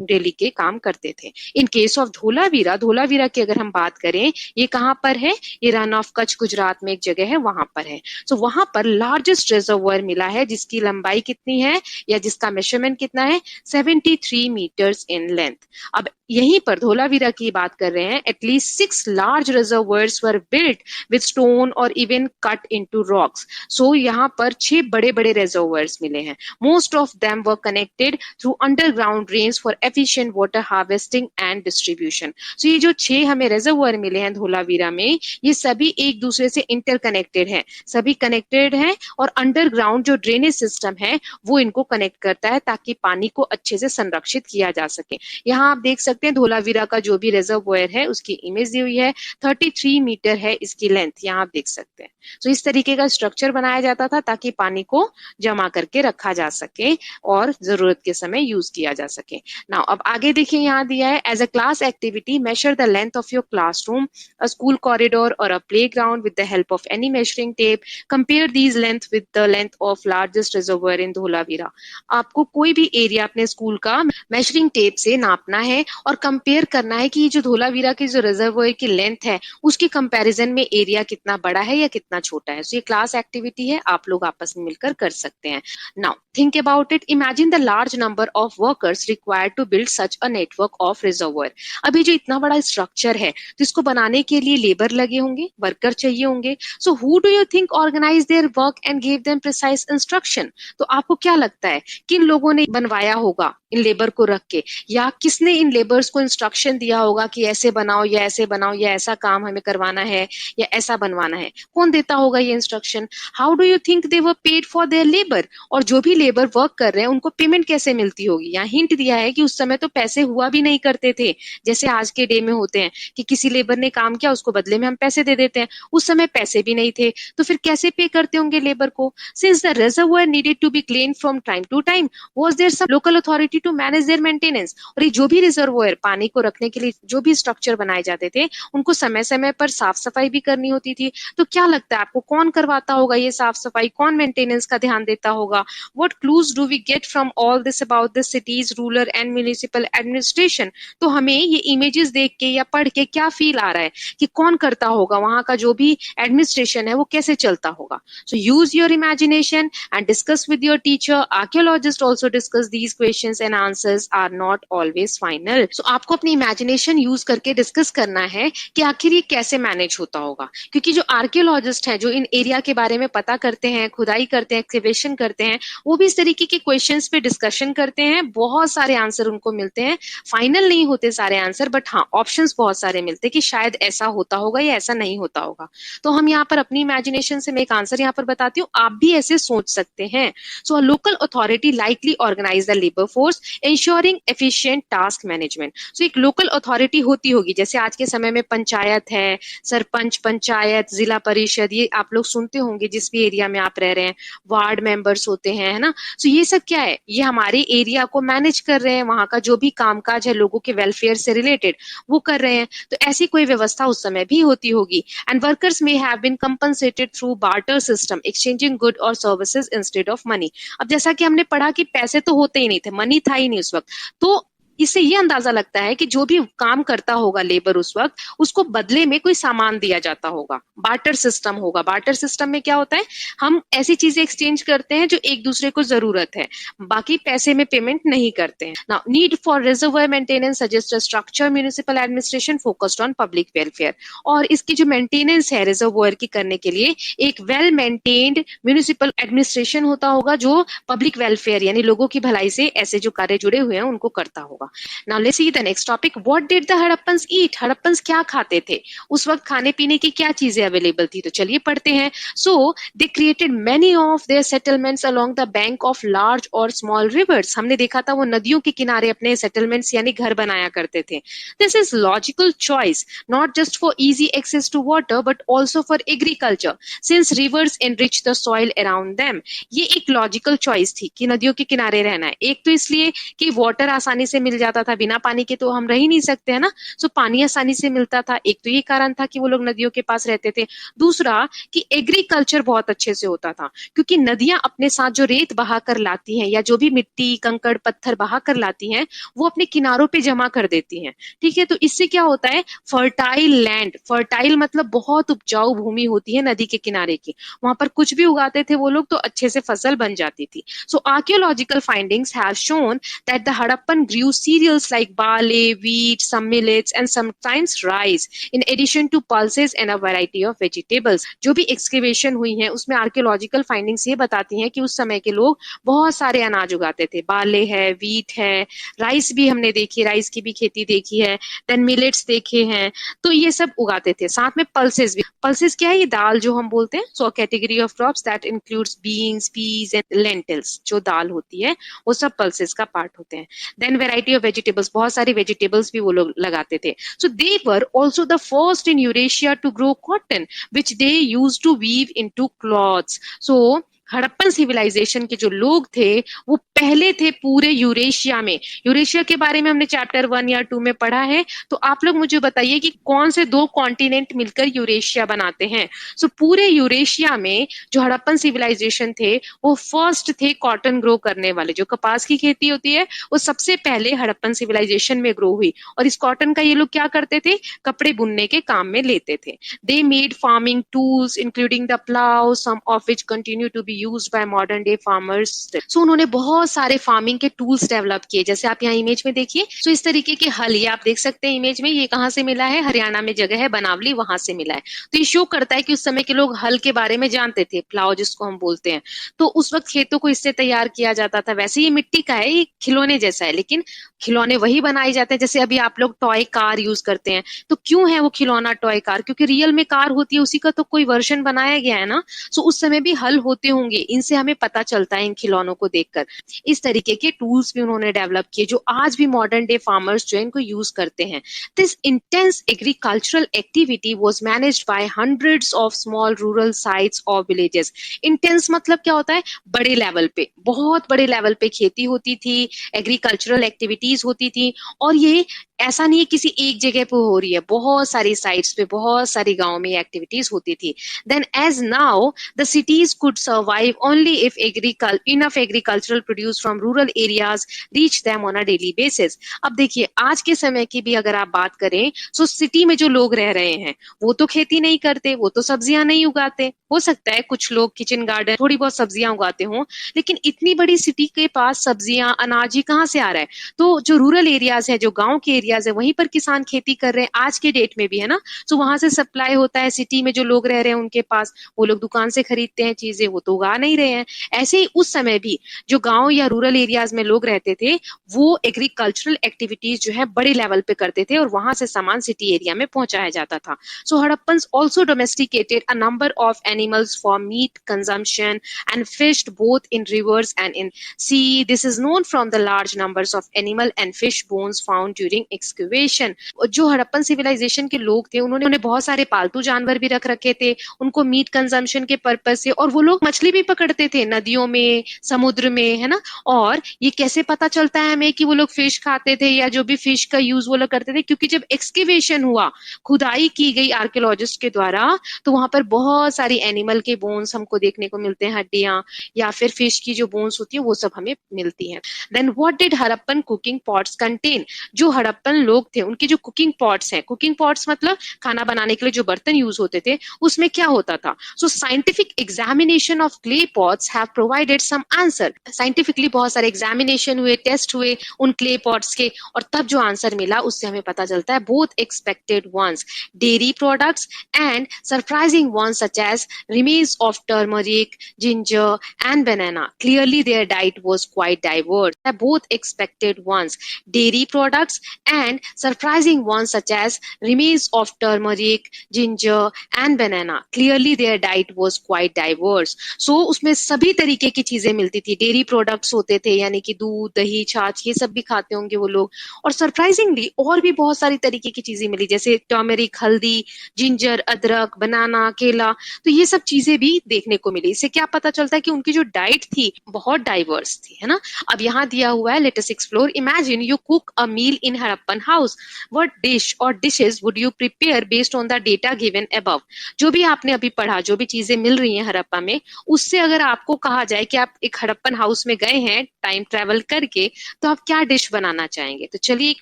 डेली के काम करते थे। In case of Dholavira, Dholavira की अगर हम बात करें, ये कहाँ पर है? ये रन ऑफ कच्छ गुजरात में एक जगह है, वहां पर है। सो वहां पर लार्जेस्ट रिजर्वोयर मिला है जिसकी लंबाई कितनी है या जिसका मेजरमेंट कितना है? 73 मीटर्स इन लेंथ। अब यहीं पर धोलावीरा की बात कर रहे हैं, at least 6 large reservoirs were built with stone और even cut into rocks. So यहाँ पर 6 बड़े बड़े रिजर्वोयर्स मिले हैं। Most of them were connected through underground drains for efficient water harvesting and distribution. So ये जो 6 हमें रिजर्वोयर मिले हैं धोलावीरा में, ये सभी एक दूसरे से इंटरकनेक्टेड हैं, सभी कनेक्टेड हैं और अंडरग्राउंड जो ड्रेनेज सिस्टम है वो इनको कनेक्ट करता है ताकि पानी को अच्छे से संरक्षित किया जा सके। यहाँ आप देख सकते हैं धोलावीरा का जो भी रिजर्वोयर है उसकी इमेज दी हुई है, 33 मीटर है इसकी लेंथ, यहाँ आप देख सकते हैं। तो इस तरीके का स्ट्रक्चर बनाया जाता था ताकि पानी को जमा करके रखा जा सके और जरूरत के समय यूज किया जा सके। नाउ अब आगे देखिए, यहाँ दिया है as a class activity measure the length of your classroom, a school corridor और a playground with the help of any measuring tape. Compare these length with the length of largest reservoir in Dholavira. आपको कोई भी area अपने school का measuring tape से नापना है और कंपेयर करना है कि ये जो धोलावीरा की जो रिजर्वोयर की लेंथ है उसके कंपैरिजन में एरिया कितना बड़ा है या कितना छोटा है। सो ये क्लास एक्टिविटी है, आप लोग आपस में मिलकर कर सकते हैं। Now think about it, imagine the large number of workers required to build such a network of reservoir. अभी जो इतना बड़ा स्ट्रक्चर है तो इसको बनाने के लिए लेबर लगे होंगे, वर्कर चाहिए होंगे। So who do you think organize their work and give them precise instruction? तो आपको क्या लगता है किन लोगों ने बनवाया होगा इन लेबर को रख के, या किसने इन लेबर्स को इंस्ट्रक्शन दिया होगा कि ऐसे बनाओ या ऐसे बनाओ या ऐसा काम हमें करवाना है या ऐसा बनवाना है? कौन देता होगा ये instruction? How do you think they were paid for their labour? और जो भी लेबर वर्क कर रहे हैं उनको पेमेंट कैसे मिलती होगी? यहाँ हिंट दिया है कि उस समय तो पैसे हुआ भी नहीं करते थे जैसे आज के डे में होते हैं कि किसी लेबर ने काम किया उसको बदले में हम पैसे दे देते हैं। उस समय पैसे भी नहीं थे तो फिर कैसे पे करते होंगे लेबर को? Since the reservoir needed to be clean from time to time, was there some local authority to manage their maintenance? और ये जो भी रिजर्वोयर पानी को रखने के लिए जो भी स्ट्रक्चर बनाए जाते थे उनको समय समय पर साफ सफाई भी करनी होती थी। तो क्या लगता है आपको कौन करवाता होगा ये साफ सफाई, कौन मेंटेनेंस का ध्यान देता होगा? What clues do we get from all this about the cities rural and municipal administration? तो हमें ये इमेजेस देख के या पढ़ के क्या फील आ रहा है कि कौन करता होगा, वहां का जो भी एडमिनिस्ट्रेशन है वो कैसे चलता होगा? So use your imagination and discuss with your teacher. Archaeologist also discuss these questions and answers are not always final. So आपको अपनी इमेजिनेशन यूज करके डिस्कस करना है कि आखिर ये कैसे मैनेज होता होगा, क्योंकि जो आर्कियोलॉजिस्ट हैं जो इन एरिया के बारे में पता करते हैं, खुदाई करते हैं, एक्सकेवेशन करते हैं, वो भी इस तरीके के क्वेश्चंस पे डिस्कशन करते हैं। बहुत सारे आंसर उनको मिलते हैं, फाइनल नहीं होते सारे आंसर, बट हाँ ऑप्शंस बहुत सारे मिलते हैं कि शायद ऐसा होता होगा या ऐसा नहीं होता होगा। तो हम यहाँ पर अपनी इमेजिनेशन से मैं एक आंसर यहाँ पर बताती हूँ, आप भी ऐसे सोच सकते हैं। So a local authority likely organise the labour force ensuring efficient task management. So एक लोकल अथॉरिटी होती होगी, जैसे आज के समय में पंचायत है, सरपंच, पंचायत, जिला परिषद, ये आप लोग सुनते होंगे जिस भी एरिया में आप रह रहे हैं, वार्ड मेंबर्स होते हैं, है ना। सो ये सब क्या है, ये हमारे एरिया को मैनेज कर रहे हैं, वहां का जो भी कामकाज है लोगों के वेलफेयर से रिलेटेड वो कर रहे हैं। तो ऐसी कोई व्यवस्था उस समय भी होती होगी। And workers may have been compensated through barter system exchanging good और सर्विसेज इंस्टेड ऑफ मनी। अब जैसा कि हमने पढ़ा कि पैसे तो होते ही नहीं थे, मनी था ही नहीं उस वक्त, तो इससे ये अंदाजा लगता है कि जो भी काम करता होगा लेबर उस वक्त, उसको बदले में कोई सामान दिया जाता होगा, बार्टर सिस्टम होगा। बार्टर सिस्टम में क्या होता है, हम ऐसी चीजें एक्सचेंज करते हैं जो एक दूसरे को जरूरत है, बाकी पैसे में पेमेंट नहीं करते हैं। Now need for reservoir maintenance suggest a structure municipal administration focused on public welfare. और इसकी जो मेंटेनेंस है रिजर्वायर की करने के लिए एक वेल मेंटेन्ड म्युनिसिपल एडमिनिस्ट्रेशन होता होगा जो पब्लिक वेलफेयर यानी लोगों की भलाई से ऐसे जो कार्य जुड़े हुए हैं उनको करता होगा। Now let's see the next topic, what did the Harappans eat. Harappans क्या खाते थे, उस वक्त खाने पीने की क्या चीजें अवेलेबल थी, तो चलिए पढ़ते हैं। So they created many of their settlements along the bank of large और स्मॉल रिवर्स। हमने देखा था वो नदियों के किनारे अपने सेटलमेंट्स यानी घर बनाया करते थे। This is logical choice not just for easy access to water but also for agriculture since rivers enrich the soil around them. ये एक लॉजिकल चॉइस थी कि नदियों के किनारे रहना है, एक तो इसलिए कि वाटर आसानी से मिल जाता था, बिना पानी के तो हम रह ही नहीं सकते है ना, सो पानी आसानी से मिलता था, एक तो ये कारण था कि वो लोग नदियों के पास रहते थे। दूसरा कि एग्रीकल्चर बहुत अच्छे से होता था क्योंकि नदियां अपने साथ जो रेत बहा कर लाती हैं या जो भी मिट्टी कंकड़ पत्थर बहा कर लाती हैं वो अपने किनारों पे जमा कर देती हैं। ठीक है, तो इससे क्या होता है, फर्टाइल लैंड, फर्टाइल मतलब बहुत उपजाऊ भूमि होती है नदी के किनारे की, वहां पर कुछ भी उगाते थे वो लोग तो अच्छे से फसल बन जाती थी। So archaeological findings have shown that the Harappan grew cereals like barley, wheat, some millets and sometimes rice in addition to pulses and a variety of vegetables। जो भी एक्सकेवेशन हुई है उसमें आर्कियोलॉजिकल फाइंडिंग्स ये बताती हैं कि उस समय के लोग बहुत सारे अनाज उगाते थे, बाले है, वीट है, राइस भी हमने देखी, राइस की भी खेती देखी है, देन मिलेट्स देखे हैं, तो ये सब उगाते थे। साथ में पल्सेस भी, पल्सेस क्या है, ये दाल जो हम बोलते हैं, so category of crops that includes beans, peas and lentils, जो दाल होती है वो सब पल्सेस का पार्ट होते हैं। देन वेराइटी ऑफ वेजिटेबल्स, बहुत सारी वेजिटेबल्स भी वो लोग लगाते थे। So they were also the first in Eurasia to grow cotton which they used to weave into cloths. So Harappan civilisation के जो लोग थे वो पहले थे पूरे यूरेशिया में। यूरेशिया के बारे में हमने चैप्टर 1 या 2 में पढ़ा है, तो आप लोग मुझे बताइए कि कौन से दो कॉन्टिनेंट मिलकर यूरेशिया बनाते हैं। सो पूरे यूरेशिया में जो हड़प्पन सिविलाइजेशन थे वो फर्स्ट थे कॉटन ग्रो करने वाले, जो कपास की खेती होती है वो सबसे पहले हड़प्पन सिविलाइजेशन में ग्रो हुई, और इस कॉटन का ये लोग क्या करते थे, कपड़े बुनने के काम में लेते थे। They made farming tools including the plough, some of which continue to be used by modern day farmers. So उन्होंने बहुत सारे फार्मिंग के टूल्स डेवलप किए, जैसे आप यहाँ इमेज में देखिए। सो इस तरीके के हल, ये आप देख सकते हैं इमेज में, ये कहाँ से मिला है, हरियाणा में जगह है बनावली, वहां से मिला है। तो ये शो करता है कि उस समय के लोग हल के बारे में जानते थे, प्लाव जिसको हम बोलते हैं, तो उस वक्त खेतों को इससे तैयार किया जाता था। वैसे ये मिट्टी का है, ये खिलौने जैसा है, लेकिन खिलौने वही बनाए जाते हैं जैसे अभी आप लोग टॉय कार यूज करते हैं। तो क्यों है वो खिलौना टॉय कार, क्योंकि रियल में कार होती है, उसी का तो कोई वर्जन बनाया गया है ना। सो उस समय भी हल होते होंगे, इनसे हमें पता चलता है इन खिलौनों को देखकर। इस तरीके के टूल्स भी उन्होंने डेवलप किए जो आज भी मॉडर्न डे फार्मर्स जो इनको यूज करते हैं। This intense agricultural activity was managed by hundreds of small rural sites और विलेजेस। इंटेंस मतलब क्या होता है, बड़े लेवल पे, बहुत बड़े लेवल पे खेती होती थी, एग्रीकल्चरल एक्टिविटीज होती थी, और ये ऐसा नहीं है किसी एक जगह पे हो रही है, बहुत सारी साइट्स पे, बहुत सारी गांव में एक्टिविटीज होती थी। Then as now the cities could survive only if enough agricultural produce from rural areas reach them on a daily basis. अब देखिए आज के समय की भी अगर आप बात करें, सो सिटी में जो लोग रह रहे हैं वो तो खेती नहीं करते, वो तो सब्जियां नहीं उगाते। हो सकता है कुछ लोग किचन गार्डन थोड़ी बहुत सब्जियां उगाते हों, लेकिन इतनी बड़ी सिटी के पास सब्जियां अनाज ही कहाँ से आ रहा है। तो जो रूरल एरियाज है, जो गांव के एरियाज है, वहीं पर किसान खेती कर रहे हैं आज के डेट में भी, है ना। तो वहां से सप्लाई होता है, सिटी में जो लोग रह रहे हैं उनके पास, वो लोग दुकान से खरीदते हैं चीजें, वो तो उगा नहीं रहे हैं। ऐसे ही उस समय भी जो गांव या रूरल एरियाज में लोग रहते थे वो एग्रीकल्चरल एक्टिविटीज जो है बड़े लेवल पे करते थे, और वहां से सामान सिटी एरिया में पहुंचाया जाता था। So Harappans also domesticated a number of animals for meat consumption and fished both in rivers and in sea. This is known from the large numbers of animal and fish bones found during excavation. जो Harappan civilisation के लोग थे उन्होंने बहुत सारे पालतू जानवर भी रख रखे थे उनको मीट कंजम्पशन के पर्पज से, और वो लोग मछली भी पकड़ते थे नदियों में, समुद्र में, है ना। और ये कैसे पता चलता है हमें कि वो लोग फिश खाते थे या जो भी फिश का यूज वो लोग करते थे, क्योंकि जब एक्सकेवेशन हुआ, खुदाई की गई आर्कियोलॉजिस्ट के द्वारा, तो वहां पर बहुत सारी एनिमल के बोन्स हमको देखने को मिलते हैं, हड्डियां, या फिर फिश की जो बोन्स होती है वो सब हमें मिलती हैं। Then what did Harappan cooking pots contain? जो हड़प्पन लोग थे उनके जो कुकिंग पॉट्स हैं, कुकिंग पॉट्स मतलब खाना बनाने के लिए जो बर्तन यूज होते थे, उसमें क्या होता था? So scientific examination of clay pots have provided some answer. Scientifically बहुत सारे एग्जामिनेशन हुए, टेस्ट हुए उन क्ले पॉट्स के, और तब जो आंसर मिला उससे हमें पता चलता है both expected ones, dairy products, and surprising ones such as remains of turmeric, ginger, and banana. Clearly, their diet was quite diverse. Both expected ones, dairy products, and surprising ones such as remains of turmeric, ginger, and banana. Clearly, their diet was quite diverse. So, उसमें सभी तरीके की चीजें मिलती थी। Dairy products होते थे, यानी कि दूध, दही, छाछ, ये सब भी खाते होंगे वो लोग। और सरप्राइजिंगली और भी बहुत सारी तरीके की चीजें मिली, जैसे टर्मरिक, हल्दी, जिंजर, अदरक, बनाना, केला। तो ये सब चीजें भी देखने को मिली। इससे क्या पता चलता है कि उनकी जो डाइट थी बहुत डाइवर्स थी, है ना। अब यहाँ दिया हुआ है, let us explore. Imagine you cook a meal in Harappan house, what dish और dishes would you prepare based on the data given above? जो भी आपने अभी पढ़ा, जो भी चीजें मिल रही हैं हड़प्पा में, उससे अगर आपको कहा जाए कि आप एक हड़प्पन हाउस में गए हैं टाइम ट्रेवल करके, तो आप क्या डिश बनाना चाहेंगे? तो चलिए एक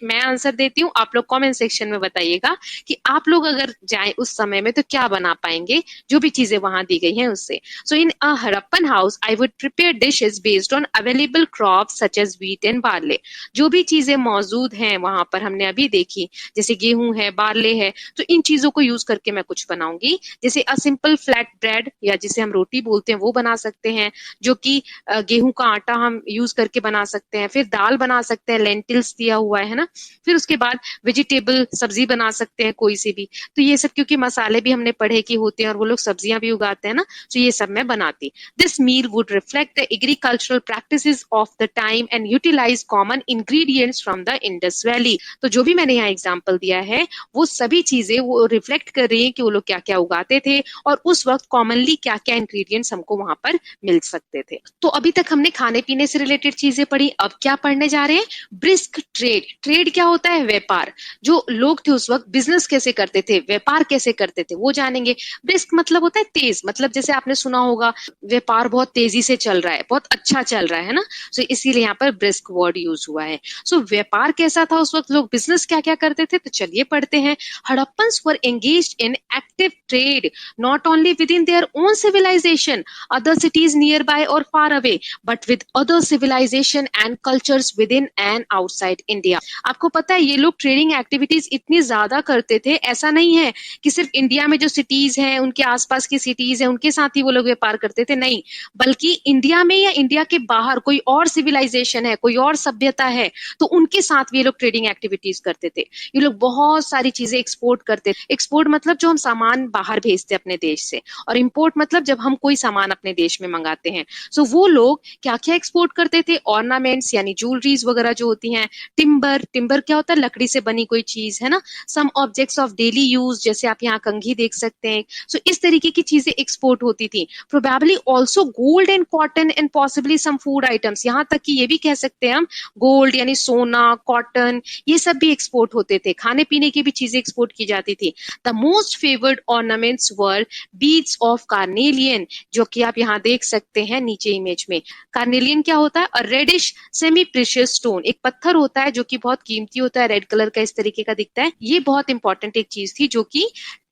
मैं आंसर देती हूँ, आप लोग कॉमेंट सेक्शन में बताइएगा कि आप लोग अगर जाएं उस समय में तो क्या बना पाएंगे जो भी चीजें वहां दी गई हैं उससे। So in a Harappan house I would prepare dishes based on available crops such as wheat and barley. जो भी चीजें मौजूद हैं वहां पर हमने अभी देखी, जैसे गेहूं है, बार्ले है, तो इन चीजों को यूज करके मैं कुछ बनाऊंगी। जैसे अ सिंपल फ्लैट ब्रेड, या जिसे हम रोटी बोलते हैं, वो बना सकते हैं, जो कि गेहूं का आटा हम यूज करके बना सकते हैं। फिर दाल बना सकते हैं, लेंटिल्स दिया हुआ है ना। फिर उसके बाद वेजिटेबल सब्जी बना सकते हैं कोई सी भी। तो ये सब क्योंकि मसाले भी हमने पढ़े कि होते हैं और वो लोग सब्जियां भी उगाते हैं ना, तो ये सब मैं बनाती। This meal would reflect the agricultural practices of the time and utilize common ingredients from the Indus valley. तो जो भी मैंने यहाँ एग्जांपल दिया है वो सभी चीजें वो रिफ्लेक्ट कर रही हैं कि वो लोग क्या क्या उगाते थे और उस वक्त कॉमनली क्या क्या इंग्रेडिएंट्स हमको वहां पर मिल सकते थे। तो अभी तक हमने खाने पीने से रिलेटेड चीजें पढ़ी। अब क्या पढ़ने जा रहे हैं? Brisk trade. ट्रेड क्या होता है? व्यापार। जो लोग थे उस वक्त बिजनेस कैसे करते थे, व्यापार कैसे करते थे, वो जानेंगे। ब्रिस्क मतलब होता है तेज, मतलब जैसे आपने सुना होगा व्यापार बहुत तेजी से चल रहा है, बहुत अच्छा चल रहा है ना। सो इसीलिए यहाँ पर ब्रिस्क वर्ड यूज हुआ है। सो व्यापार कैसा था उस वक्त, लोग बिजनेस क्या क्या करते थे, तो चलिए पढ़ते हैं। Harappans were engaged in active trade not only within their own civilisation, other cities nearby और far away, but with other civilisation and cultures within and outside India. आपको पता है ये लोग ट्रेडिंग एक्टिविटीज इतनी ज्यादा करते थे, ऐसा नहीं है कि सिर्फ इंडिया में जो सिटीज हैं, उनके आसपास की सिटीज हैं, उनके साथ ही वो लोग व्यापार करते थे, नहीं, बल्कि इंडिया में या इंडिया के बाहर कोई और सिविलाइजेशन है, कोई और सभ्यता है, तो उनके साथ भी ये लोग ट्रेडिंग एक्टिविटीज करते थे। ये लोग बहुत सारी चीजें एक्सपोर्ट करते थे। एक्सपोर्ट मतलब जो हम सामान बाहर भेजते अपने देश से, और इम्पोर्ट मतलब जब हम कोई सामान अपने देश में मंगाते हैं। सो वो लोग क्या क्या एक्सपोर्ट करते थे? ऑर्नामेंट्स यानी ज्वेलरीज वगैरह जो होती हैं, टिम्बर, टिम्बर क्या होता है? लकड़ी से बनी कोई चीज, है ना। Some objects of daily use, जैसे आप यहाँ कंघी देख सकते हैं। सो इस तरीके की चीजें एक्सपोर्ट होती थी। Probably also gold and cotton and possibly some food items, यहाँ तक कि ये भी कह सकते हैं हम गोल्ड यानी सोना, कॉटन, ये सब भी एक्सपोर्ट होते थे। खाने पीने की भी चीजें एक्सपोर्ट की जाती थी। The most favoured ornaments were beads of carnelian, जो कि आप यहाँ देख सकते हैं नीचे इमेज में। कार्नेलियन क्या होता है? और रेडिश सेमी प्रेशियस स्टोन, एक पत्थर होता है जो कि बहुत कीमती होता है, रेड कलर का इस तरीके का दिखता है। ये बहुत इंपॉर्टेंट एक चीज थी जो कि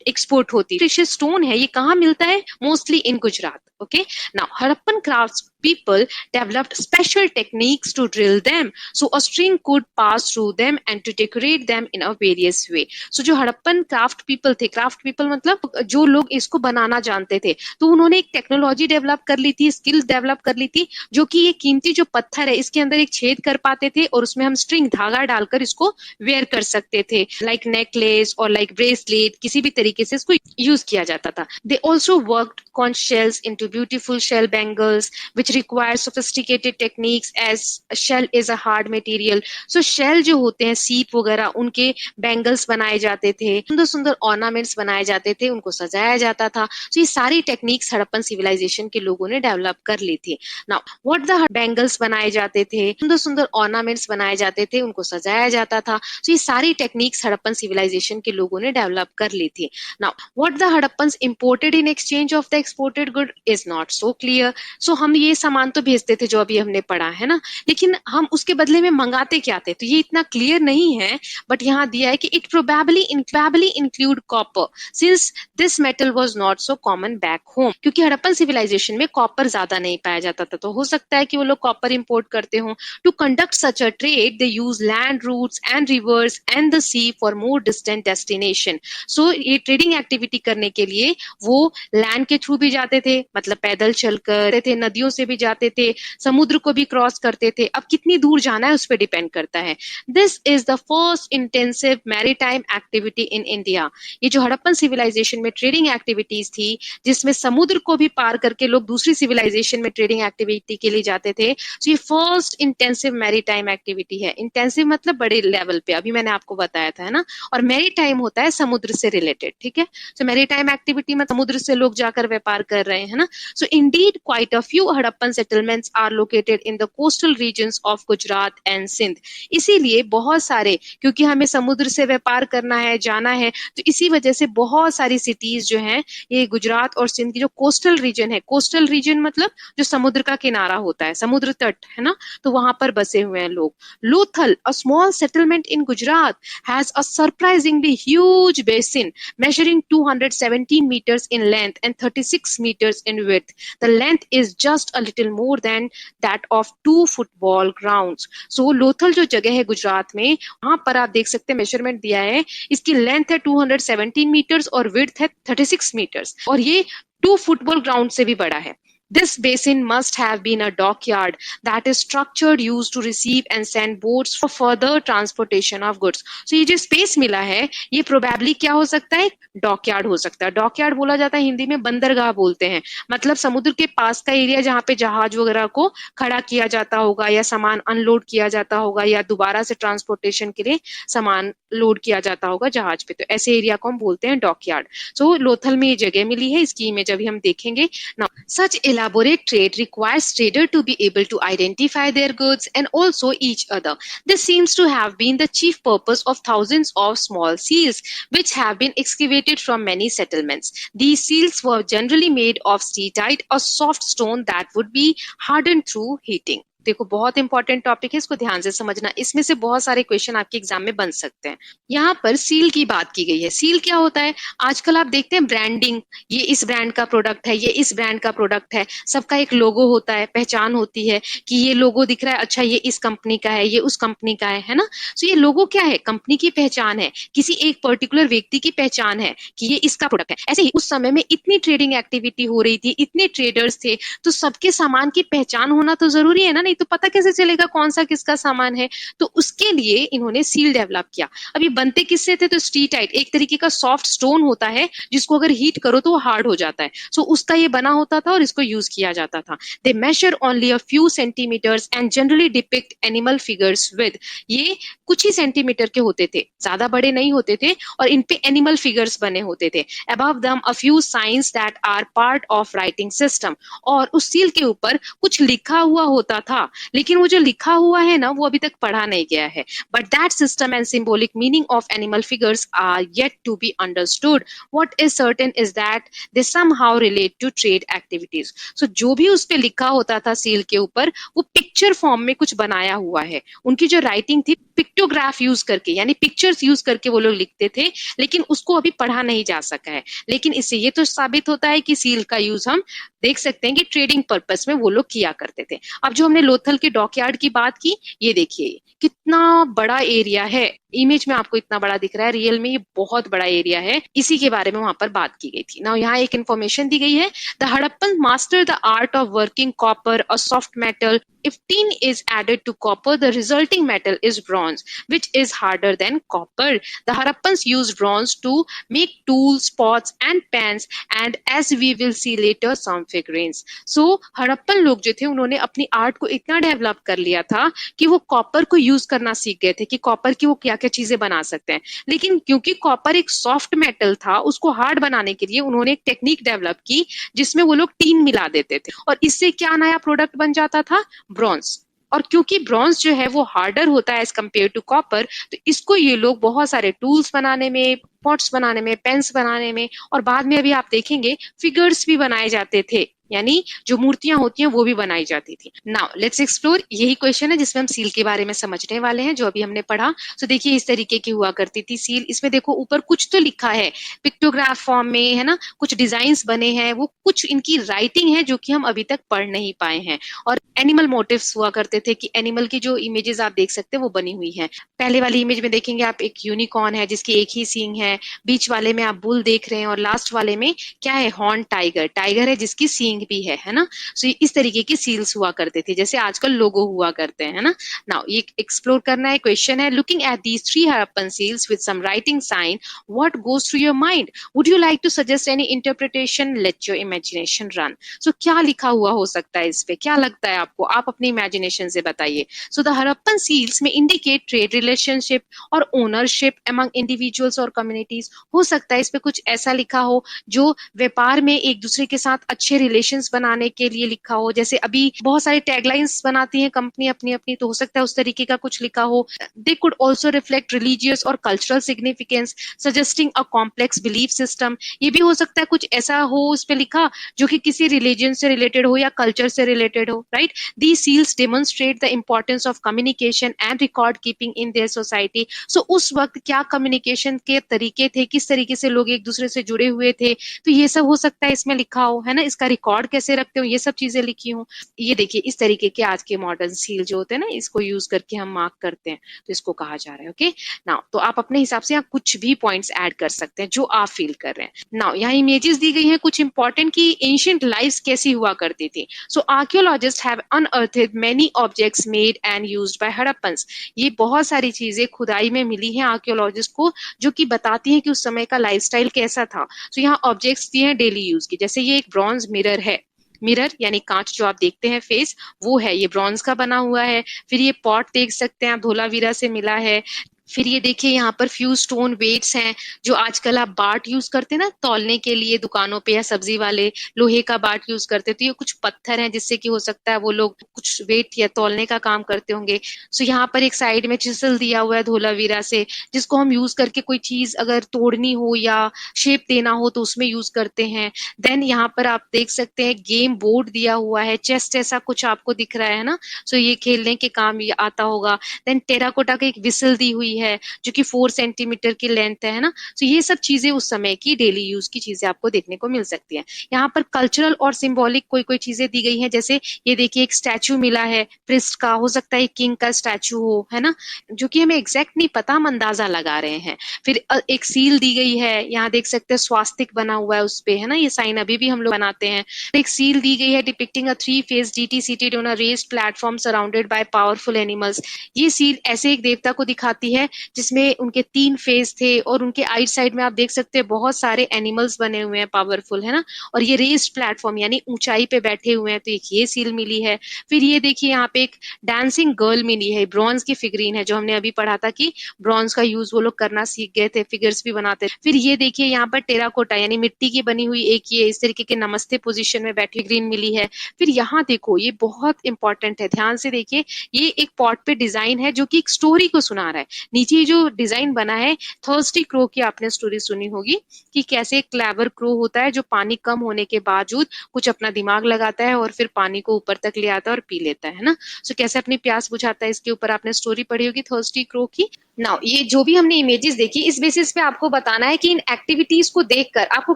एक्सपोर्ट होती। प्रेशियस स्टोन है, ये कहाँ मिलता है? Mostly in Gujarat. Okay, now Harappan crafts people developed special techniques to drill them, so a string could pass through them and to decorate them in a various way. So जो Harappan craft people थे, craft people मतलब जो लोग इसको बनाना जानते थे, तो उन्होंने एक टेक्नोलॉजी डेवलप कर ली थी, स्किल डेवलप कर ली थी, जो कि ये कीमती जो पत्थर है इसके अंदर एक छेद कर पाते थे और उसमें हम स्ट्रिंग, धागा डालकर इसको वेयर कर सकते थे, लाइक नेकलेस और लाइक ब्रेसलेट, किसी भी तरीके से इसको यूज किया जाता था। They also worked conch shells into beautiful shell bangles which require sophisticated techniques as a shell is a hard material. So shell जो होते हैं, सीप वगैरह, उनके बैंगल्स बनाए जाते थे, सुंदर सुंदर ऑर्नामेंट्स बनाए जाते थे, उनको सजाया जाता था। तो ये सारी टेक्निक्स हड़प्पन सिविलाइजेशन के लोगों ने डेवलप कर ली थी। नाउ व्हाट द बैंगल्स बनाए जाते थे, सुंदर सुंदर ऑर्नामेंट्स बनाए जाते थे, उनको सजाया जाता था। तो ये सारी टेक्निक्स हड़प्पन सिविलाइजेशन के लोगों ने डेवलप कर ली थी। Now, what the Hadappans imported in exchange of the exported good is not so clear. So हम ये सामान तो भेजते थे जो अभी हमने पढ़ा है ना, लेकिन हम उसके बदले में मंगाते क्या थे, तो ये इतना क्लियर नहीं है, बट यहाँ दिया है कि it probably include copper since this metal was not so common back home. क्योंकि हड़प्पन सिविलाइजेशन में कॉपर ज्यादा नहीं पाया जाता था, तो हो सकता है कि वो लोग कॉपर इंपोर्ट करते हों. To conduct such a trade, they use land routes and rivers and the sea for more distant destination. So ये ट्रेडिंग एक्टिविटी करने के लिए वो लैंड के थ्रू भी जाते थे, मतलब पैदल चलकर थे, नदियों से भी जाते थे, समुद्र को भी क्रॉस करते थे. अब कितनी दूर जाना है उस पर डिपेंड करता है. This is the first intensive maritime activity in India. ये जो हड़प्पन सिविलाइजेशन में ट्रेडिंग एक्टिविटीज थी, जिसमें समुद्र को भी पार करके लोग दूसरी सिविलाइजेशन में ट्रेडिंग एक्टिविटी के लिए जाते थे, तो ये फर्स्ट इंटेंसिव मैरीटाइम एक्टिविटी है. इंटेंसिव मतलब बड़े लेवल पे, अभी मैंने आपको बताया था, है ना. और मैरीटाइम होता है समुद्र से रिलेटेड, ठीक है. सो मैरीटाइम एक्टिविटी में समुद्र से लोग जाकर व्यापार कर रहे हैं ना. So indeed quite a few Harappan settlements are located in the coastal regions of Gujarat and Sindh. इसीलिए बहुत सारे, क्योंकि हमें समुद्र से व्यापार करना है, जाना है, तो इसी वजह से बहुत सारी सिटीज जो हैं ये गुजरात और सिंध की जो कोस्टल रीजन है, कोस्टल रीजन मतलब जो समुद्र का किनारा होता है, समुद्र तट, है ना, तो वहां पर बसे हुए हैं लोग. Lothal, a small settlement in Gujarat, has a surprisingly huge basin measuring 217 meters in length and 36 meters in width. The length is just a little more than that of 2 football grounds. So Lothal जो जगह है गुजरात में, वहां पर आप देख सकते हैं मेजरमेंट दिया है, इसकी लेंथ है 217 मीटर्स और विड्थ है 36 मीटर्स, और ये 2 फुटबॉल ग्राउंड से भी बड़ा है. This basin must have been a dockyard that is structured used to receive and send boats for further transportation of goods. So ये जो स्पेस मिला है, ये प्रोबेबली क्या हो सकता है, डॉकयार्ड हो सकता है. डॉकयार्ड बोला जाता है हिंदी में, बंदरगाह बोलते हैं, मतलब समुद्र के पास का एरिया जहाँ पे जहाज वगैरह को खड़ा किया जाता होगा, या सामान अनलोड किया जाता होगा, या दोबारा से ट्रांसपोर्टेशन के लिए सामान लोड किया जाता होगा जहाज पे, तो ऐसे एरिया को हम बोलते हैं डॉकयार्ड. सो लोथल में ये जगह मिली है, इसकी इमेज अभी हम देखेंगे. Now such elaborate trade requires trader to be able to identify their goods and also each other. This seems to have been the chief purpose of thousands of small seals which have been excavated from many settlements. These seals were generally made of steatite, a soft stone that would be hardened through heating. देखो बहुत important topic है, इसको ध्यान से समझना, इसमें से बहुत सारे क्वेश्चन आपके एग्जाम में बन सकते हैं. यहाँ पर सील की बात की गई है. सील क्या होता है, आजकल आप देखते हैं ब्रांडिंग, ये इस ब्रांड का प्रोडक्ट है, ये इस ब्रांड का प्रोडक्ट है, सबका एक लोगो होता है, पहचान होती है कि ये लोगो दिख रहा है, अच्छा ये इस कंपनी का है, ये उस कंपनी का है ना. तो ये लोगो क्या है, कंपनी की पहचान है, किसी एक पर्टिकुलर व्यक्ति की पहचान है कि ये इसका प्रोडक्ट है. ऐसे ही उस समय में इतनी ट्रेडिंग एक्टिविटी हो रही थी, इतने ट्रेडर्स थे, तो सबके सामान की पहचान होना तो जरूरी है ना, नहीं तो पता कैसे चलेगा कौन सा किसका सामान है. तो उसके लिए इन्होंने सील डेवलप किया. अब ये बनते किससे थे, तो स्टीटाइट एक तरीके का सॉफ्ट स्टोन होता है जिसको अगर हीट करो तो वो हार्ड हो जाता है. सो उसका ये बना होता था और इसको यूज किया जाता था. They measure only a few centimetres and generally depict animal figures with, ये कुछ ही सेंटीमीटर के होते थे, ज्यादा बड़े नहीं होते थे, और इन पे एनिमल फिगर्स बने होते थे. Above them a few signs that are part of writing system, और उस सील के ऊपर कुछ लिखा हुआ होता था, लेकिन वो जो लिखा हुआ है ना वो अभी तक पढ़ा नहीं गया है. But that system and symbolic meaning of animal figures are yet to be understood. What is certain is that they somehow relate to trade activities. So जो भी उस पे लिखा होता था सील के ऊपर, वो पिक्चर फॉर्म में कुछ बनाया हुआ है. उनकी जो राइटिंग थी पिक्टोग्राफ यूज करके, यानी पिक्चर्स यूज करके वो लोग लिखते थे, लेकिन उसको अभी पढ़ा नहीं जा सका है. लेकिन इससे ये तो साबित होता है कि सील का यूज हम देख सकते हैं कि ट्रेडिंग पर्पस में वो लोग किया करते थे. अब जो हमने लोथल के डॉकयार्ड की बात की, ये देखिए कितना बड़ा एरिया है, इमेज में आपको इतना बड़ा दिख रहा है, रियल में ये बहुत बड़ा एरिया है. इसी के बारे में वहां पर बात की गई थी. नाउ यहाँ एक इन्फॉर्मेशन दी गई है. The Harappan master the art of working copper, a soft metal. If tin is added to copper, the resulting metal is bronze, which is harder than copper. The Harappans used bronze to make tools, pots, and pans, and as we will see later, some figurines. So Harappan लोग जो थे उन्होंने अपनी art को इतना develop कर लिया था कि वो कॉपर को यूज करना सीख गए थे कि कॉपर की वो क्या क्या चीजें बना सकते हैं. लेकिन क्योंकि कॉपर एक सॉफ्ट मेटल था, उसको हार्ड बनाने के लिए उन्होंने एक टेक्निक डेवलप की जिसमें वो लोग टीन मिला देते थे, और इससे क्या नया प्रोडक्ट बन जाता था, ब्रॉन्ज. और क्योंकि ब्रॉन्ज जो है वो हार्डर होता है एज कम्पेयर टू कॉपर, तो इसको ये लोग बहुत सारे टूल्स बनाने में, पॉट्स बनाने में, पेन्स बनाने में, और बाद में अभी आप देखेंगे फिगर्स भी बनाए जाते थे, यानी जो मूर्तियां होती हैं वो भी बनाई जाती थी। नाउ लेट्स एक्सप्लोर, यही क्वेश्चन है जिसमें हम सील के बारे में समझने वाले हैं जो अभी हमने पढ़ा। तो देखिए इस तरीके की हुआ करती थी सील। इसमें देखो ऊपर कुछ तो लिखा है पिक्टोग्राफ फॉर्म में, है ना, कुछ डिजाइन्स बने हैं, वो कुछ इनकी राइटिंग है जो कि हम अभी तक पढ़ नहीं पाए हैं। और एनिमल मोटिव्स हुआ करते थे कि एनिमल की जो इमेजेस आप देख सकते हैं वो बनी हुई है। पहले वाली इमेज में देखेंगे आप एक यूनिकॉर्न है जिसकी एक ही सींग है, बीच वाले में आप बुल देख रहे हैं, और लास्ट वाले में क्या है, हॉर्न टाइगर, टाइगर है जिसकी सींग भी है ना। सो इस तरीके की सील्स हुआ करते थे जैसे आजकल लोगो हुआ करते हैं ना। नाउ ये एक्सप्लोर करना है, क्वेश्चन है, looking at these 3 Harappan seals with some writing sign, what goes through your mind? Would you like to suggest any interpretation? Let your imagination run. So क्या लिखा हुआ हो सकता है इस पे, क्या लगता है आपको? आप अपनी इमेजिनेशन से बताइए। सो द हड़प्पन सील्स में इंडिकेट ट्रेड रिलेशनशिप और ओनरशिप अमंग इंडिविजुअल्स और कम्युनिटीज। हो सकता है इस पे कुछ ऐसा लिखा हो जो व्यापार में एक दूसरे के साथ अच्छे रिलेशंस बनाने के लिए लिखा हो, जैसे अभी बहुत सारी टैगलाइंस बनाती हैं कंपनी अपनी अपनी, तो हो सकता है उस तरीके का कुछ लिखा हो। They could also reflect religious और cultural significance, suggesting a complex belief system. ये भी हो सकता है कुछ ऐसा हो उस पे लिखा जो कि किसी रिलीजन से रिलेटेड हो या कल्चर से रिलेटेड हो, right. These seals demonstrate the importance of communication and record keeping in their society. So उस वक्त क्या कम्युनिकेशन के तरीके थे, किस तरीके से लोग एक दूसरे से जुड़े हुए थे, तो ये सब हो सकता है इसमें लिखा हो, है ना। इसका रिकॉर्ड कैसे रखते हो, ये सब चीजें लिखी हो। ये देखिए इस तरीके के आज के मॉडर्न सील जो होते हैं ना, इसको यूज करके हम मार्क करते हैं, तो इसको कहा जा रहा है। ओके नाउ, तो आप अपने हिसाब से यहाँ कुछ भी पॉइंट्स ऐड कर सकते हैं जो आप फील कर रहे हैं। नाउ यहाँ इमेजेस दी गई हैं कुछ इंपॉर्टेंट की एंशिएंट लाइफ्स कैसी हुआ करती थी। So archaeologist have unearthed many objects made and used by Harappans. ये बहुत सारी चीजें खुदाई में मिली हैं आर्कियोलॉजिस्ट को जो कि बताती हैं कि उस समय का लाइफस्टाइल कैसा था। तो यहाँ ऑब्जेक्ट्स दिए हैं डेली यूज की, जैसे ये एक ब्रॉन्ज मिरर है, मिरर यानी कांच जो आप देखते हैं फेस, वो है, ये ब्रॉन्ज का बना हुआ है। फिर ये पॉट देख सकते हैं आप, धोलावीरा से मिला है। फिर ये देखिए यहाँ पर फ्यूज स्टोन वेट्स हैं जो आजकल आप बाट यूज करते हैं ना तौलने के लिए दुकानों पे, या सब्जी वाले लोहे का बाट यूज करते हैं, तो ये कुछ पत्थर हैं जिससे कि हो सकता है वो लोग कुछ वेट या तौलने का काम करते होंगे। सो यहाँ पर एक साइड में चिसल दिया हुआ है धोलावीरा से, जिसको हम यूज करके कोई चीज अगर तोड़नी हो या शेप देना हो तो उसमें यूज करते हैं। देन यहाँ पर आप देख सकते हैं गेम बोर्ड दिया हुआ है, चेस जैसा कुछ आपको दिख रहा है ना, सो ये खेलने के काम ये आता होगा। देन टेराकोटा का एक विसल दी हुई है जो कि 4 सेंटीमीटर की लेंथ है ना। तो ये सब चीजें उस समय की डेली यूज की चीजें आपको देखने को मिल सकती है। यहाँ पर कल्चरल और सिंबॉलिक कोई कोई चीजें दी गई हैं, जैसे ये देखिए एक स्टैचू मिला है प्रिस्ट का, हो सकता है किंग का स्टैचू हो, है ना, जो कि हमें एग्जैक्ट नहीं पता, हम अंदाजा लगा रहे हैं। फिर एक सील दी गई है, यहाँ देख सकते हैं स्वास्तिक बना हुआ है उस पे, है ना, ये साइन अभी भी हम लोग बनाते हैं। एक सील दी गई है depicting a 3-faced deity seated on a raised platform surrounded by powerful animals। ये सील ऐसे एक देवता को दिखाती है जिसमें उनके 3 फेस थे और उनके आइट साइड में आप देख सकते हैं बहुत सारे एनिमल्स बने हुए हैं पावरफुल, है ना, और ये रेस्ड प्लेटफॉर्म यानी ऊंचाई पे बैठे हुए हैं, तो एक ये सील मिली है। फिर ये देखिए यहाँ पे एक डांसिंग गर्ल मिली है, ब्रॉन्ज की फिगरीन है जो हमने अभी पढ़ा था कि ब्रॉन्ज का यूज वो लोग करना सीख गए थे, फिगर्स भी बनाते। फिर ये देखिए यहाँ पर टेराकोटा यानी मिट्टी की बनी हुई एक ये इस तरीके के नमस्ते पोजिशन में बैठी ग्रीन मिली है। फिर यहाँ देखो ये बहुत इंपॉर्टेंट है, ध्यान से देखिए, ये एक पॉट पे डिजाइन है जो कि एक स्टोरी को सुना रहा है। नीचे जो डिजाइन बना है थर्स्टी क्रो की, आपने स्टोरी सुनी होगी कि कैसे क्लेवर क्रो होता है जो पानी कम होने के बावजूद कुछ अपना दिमाग लगाता है और फिर पानी को ऊपर तक ले आता है और पी लेता है ना। सो कैसे अपनी प्यास बुझाता है, इसके ऊपर आपने स्टोरी पढ़ी होगी थर्स्टी क्रो की। नाउ ये जो भी हमने इमेजेस देखी इस बेसिस पे आपको बताना है कि इन एक्टिविटीज को देखकर आपको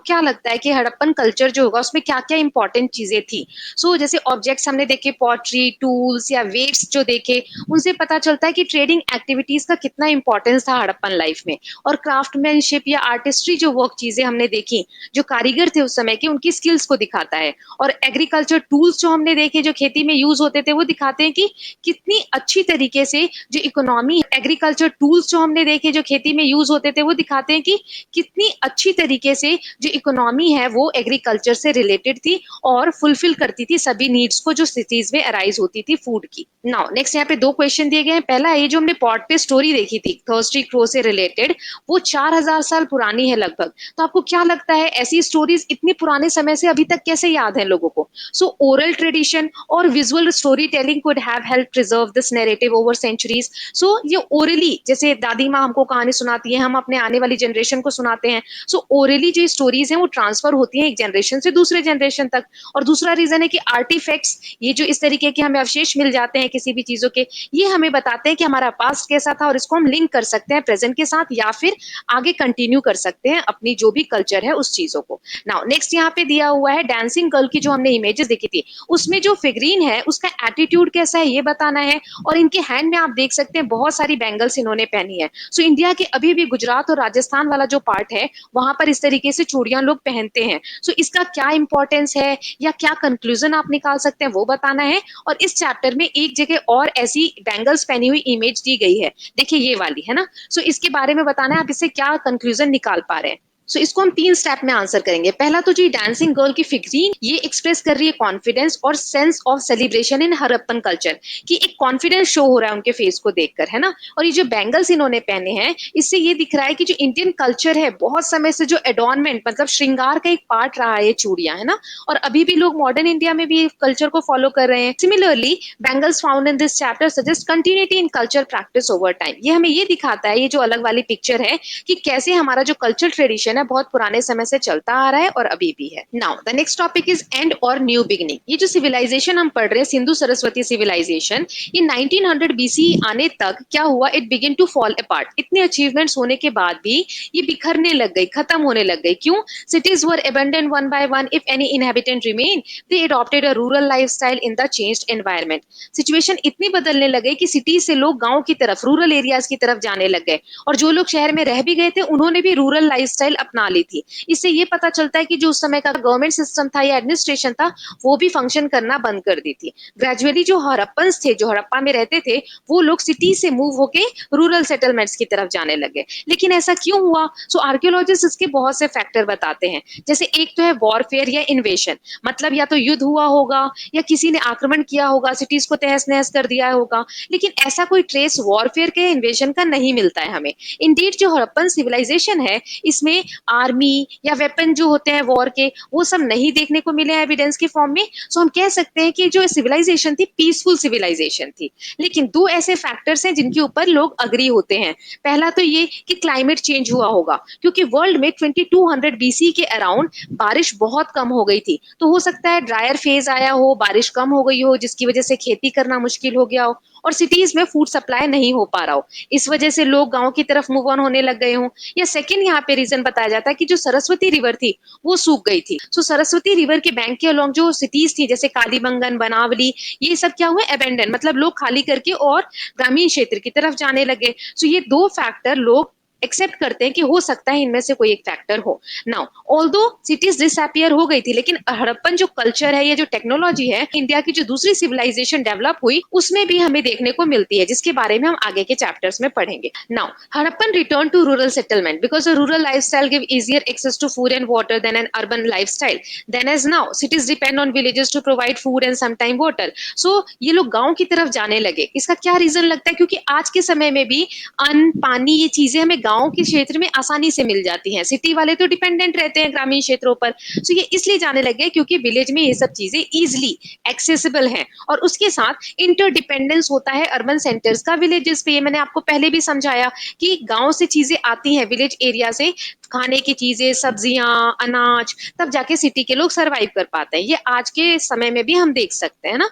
क्या लगता है कि हड़प्पन कल्चर जो होगा उसमें क्या क्या इंपॉर्टेंट चीजें थी। सो जैसे ऑब्जेक्ट्स हमने देखे, पॉटरी, टूल्स या वेट्स जो देखे, उनसे पता चलता है कि ट्रेडिंग एक्टिविटीज का कितना इंपॉर्टेंस था हड़प्पन लाइफ में। और क्राफ्टमैनशिप या आर्टिस्ट्री जो वर्क चीजें हमने देखी, जो कारीगर थे उस समय के, उनकी स्किल्स को दिखाता है। और एग्रीकल्चर टूल्स जो हमने देखे जो खेती में यूज होते थे, वो दिखाते हैं कि कितनी अच्छी तरीके से जो इकोनॉमी एग्रीकल्चर टूल्स जो हमने देखे जो खेती में यूज होते थे वो दिखाते हैं कि कितनी अच्छी तरीके से जो इकोनॉमी है वो एग्रीकल्चर से रिलेटेड थी और फुलफिल करती थी सभी नीड्स को जो सिटीज में अराइज होती थी फूड की। नाउ नेक्स्ट यहाँ पे दो क्वेश्चन दिए गए हैं। पहला ये जो हमने पॉट पे स्टोरी देखी थी थर्स्टी क्रो से रिलेटेड, वो 4000 साल पुरानी है लगभग। तो आपको क्या लगता है ऐसी स्टोरीज इतनी पुराने समय से अभी तक कैसे याद है लोगों को? सो ओरल ट्रेडिशन और visual storytelling could have help preserve this narrative over centuries. So ये ओरली जैसे दादी माँ हमको कहानी सुनाती है, हम अपने आने वाली जनरेशन को सुनाते हैं। सो ओरली जो स्टोरीज हैं वो ट्रांसफर होती हैं एक जनरेशन से दूसरे जनरेशन तक। और दूसरा रीजन है कि आर्टिफैक्ट्स, ये जो इस तरीके के हमें अवशेष मिल जाते हैं किसी भी चीजों के, ये हमें बताते हैं कि हमारा पास्ट कैसा था और इसको हम लिंक कर सकते हैं प्रेजेंट के साथ या फिर आगे कंटिन्यू कर सकते हैं अपनी जो भी कल्चर है उस चीजों को। नाउ नेक्स्ट यहाँ पे दिया हुआ है डांसिंग गर्ल की जो हमने इमेजेस देखी थी उसमें जो फिगरीन है उसका एटीट्यूड कैसा है ये बताना है। और इनके हैंड में आप देख सकते हैं बहुत सारी बैंगल्स इन्होंने पहनी है। सो इंडिया के अभी भी गुजरात और राजस्थान वाला जो पार्ट है वहां पर इस तरीके से चूड़ियां लोग पहनते हैं। सो इसका क्या इंपॉर्टेंस है या क्या कंक्लूजन आप निकाल सकते हैं वो बताना है। और इस चैप्टर में एक जगह और ऐसी बैंगल्स पहनी हुई इमेज दी गई है, देखिए ये वाली है ना। सो इसके बारे में बताना है आप इससे क्या कंक्लूजन निकाल पा रहे हैं। सो इसको हम 3 स्टेप में आंसर करेंगे। पहला तो जो डांसिंग गर्ल की फिगरीन ये एक्सप्रेस कर रही है कॉन्फिडेंस और sense of celebration in Harappan culture, कि एक कॉन्फिडेंस शो हो रहा है उनके फेस को देखकर, है ना। और ये जो बैंगल्स इन्होंने पहने हैं इससे ये दिख रहा है कि जो इंडियन कल्चर है बहुत समय से जो एडॉर्नमेंट मतलब श्रृंगार का एक पार्ट रहा है ये चूड़ियां, है ना। और अभी भी लोग मॉडर्न इंडिया में भी कल्चर को फॉलो कर रहे हैं। Similarly bangles found in this chapter suggest continuity in culture practice over time. ये हमें ये दिखाता है, ये जो अलग वाली पिक्चर है, कि कैसे हमारा जो कल्चर ट्रेडिशन है बहुत पुराने समय से चलता आ रहा है और अभी भी है। Now the next topic is and और न्यू बिगिनिंग। ये जो सिविलाइजेशन हम पढ़ रहे हैं सिंधु सरस्वती सिविलाइजेशन, ये 1900 बीसी आने तक क्या हुआ, it begin to fall apart. इतने अचीवमेंट्स होने के बाद भी ये बिखरने लग गई, खत्म होने लग गई। क्यों? Cities were abandoned one by one, if any inhabitant remain they adopted a rural lifestyle in the changed environment. Situation इतनी बदलने लगे कि सिटीज से लोग गांव की तरफ, रूरल एरियाज की तरफ जाने लग गए। और जो लोग शहर में रह भी गए थे उन्होंने भी रूरल लाइफस्टाइल अपना ली थी। इससे ये पता चलता है कि जो उस समय का गवर्नमेंट सिस्टम था या एडमिनिस्ट्रेशन था वो भी फंक्शन करना बंद कर दी थी। ग्रेजुअली जो हड़प्पन्स थे, जो हड़प्पा में रहते थे, वो लोग सिटी से मूव होके रूरल सेटलमेंट्स की तरफ जाने लगे। लेकिन ऐसा क्यों हुआ? सो आर्कियोलॉजिस्ट इसके बहुत से फैक्टर बताते हैं। जैसे एक तो है वॉरफेयर या इन्वेशन, मतलब या तो युद्ध हुआ होगा या किसी ने आक्रमण किया होगा, सिटीज को तहस नहस कर दिया होगा। लेकिन ऐसा कोई ट्रेस वॉरफेयर के इन्वेशन का नहीं मिलता है हमें। इंडीड जो हड़प्पन सिविलाइजेशन है इसमें आर्मी या वेपन जो होते हैं वॉर के वो सब नहीं देखने को मिले एविडेंस के फॉर्म में। सो हम कह सकते हैं कि जो सिविलाइजेशन थी पीसफुल सिविलाइजेशन थी। लेकिन दो ऐसे फैक्टर्स हैं जिनके ऊपर लोग अग्री होते हैं। पहला तो ये कि क्लाइमेट चेंज हुआ होगा, क्योंकि वर्ल्ड में 2200 बीसी के अराउंड बारिश बहुत कम हो गई थी। तो हो सकता है ड्रायर फेज आया हो, बारिश कम हो गई हो जिसकी वजह से खेती करना मुश्किल हो गया हो और सिटीज में फूड सप्लाई नहीं हो पा रहा हो, इस वजह से लोग गांव की तरफ मूव ऑन होने लग गए हों। या सेकंड यहाँ पे रीजन बताया जाता है कि जो सरस्वती रिवर थी वो सूख गई थी। सो सरस्वती रिवर के बैंक के अलोंग जो सिटीज थी जैसे कालीबंगन, बनावली, ये सब क्या हुए, अबेंडन, मतलब लोग खाली करके और ग्रामीण क्षेत्र की तरफ जाने लगे। सो ये दो फैक्टर लोग एक्सेप्ट करते हैं कि हो सकता है इनमें से कोई एक फैक्टर हो। नाउ ऑल्दो सिटीज डिसअपियर हो गई थी, लेकिन हड़प्पन जो कल्चर है, ये जो टेक्नोलॉजी है, इंडिया की जो दूसरी सिविलाइजेशन डेवलप हुई उसमें भी हमें देखने को मिलती है, जिसके बारे में हम आगे के चैप्टर्स में पढ़ेंगे। Now Harappan return to rural settlement because a rural lifestyle give easier access to food and water than an urban lifestyle. Then as now cities depend on villages to provide food and sometime water. So ये लोग गांव की तरफ जाने लगे। इसका क्या reason लगता है? क्योंकि आज के समय में भी अन्न, पानी, ये चीजें हमें गांव के क्षेत्र में आसानी से मिल जाती हैं। सिटी वाले तो डिपेंडेंट रहते हैं ग्रामीण क्षेत्रों पर। सो ये इसलिए जाने लगे क्योंकि विलेज में ये सब चीजें इजिली एक्सेसिबल हैं और उसके साथ इंटरडिपेंडेंस होता है अर्बन सेंटर्स का विलेजेस पे। ये मैंने आपको पहले भी समझाया कि गांव से चीजें आती हैं, विलेज एरिया से खाने की चीजें, सब्जियां, अनाज, तब जाके सिटी के लोग सर्वाइव कर पाते हैं। ये आज के समय में भी हम देख सकते हैं ना।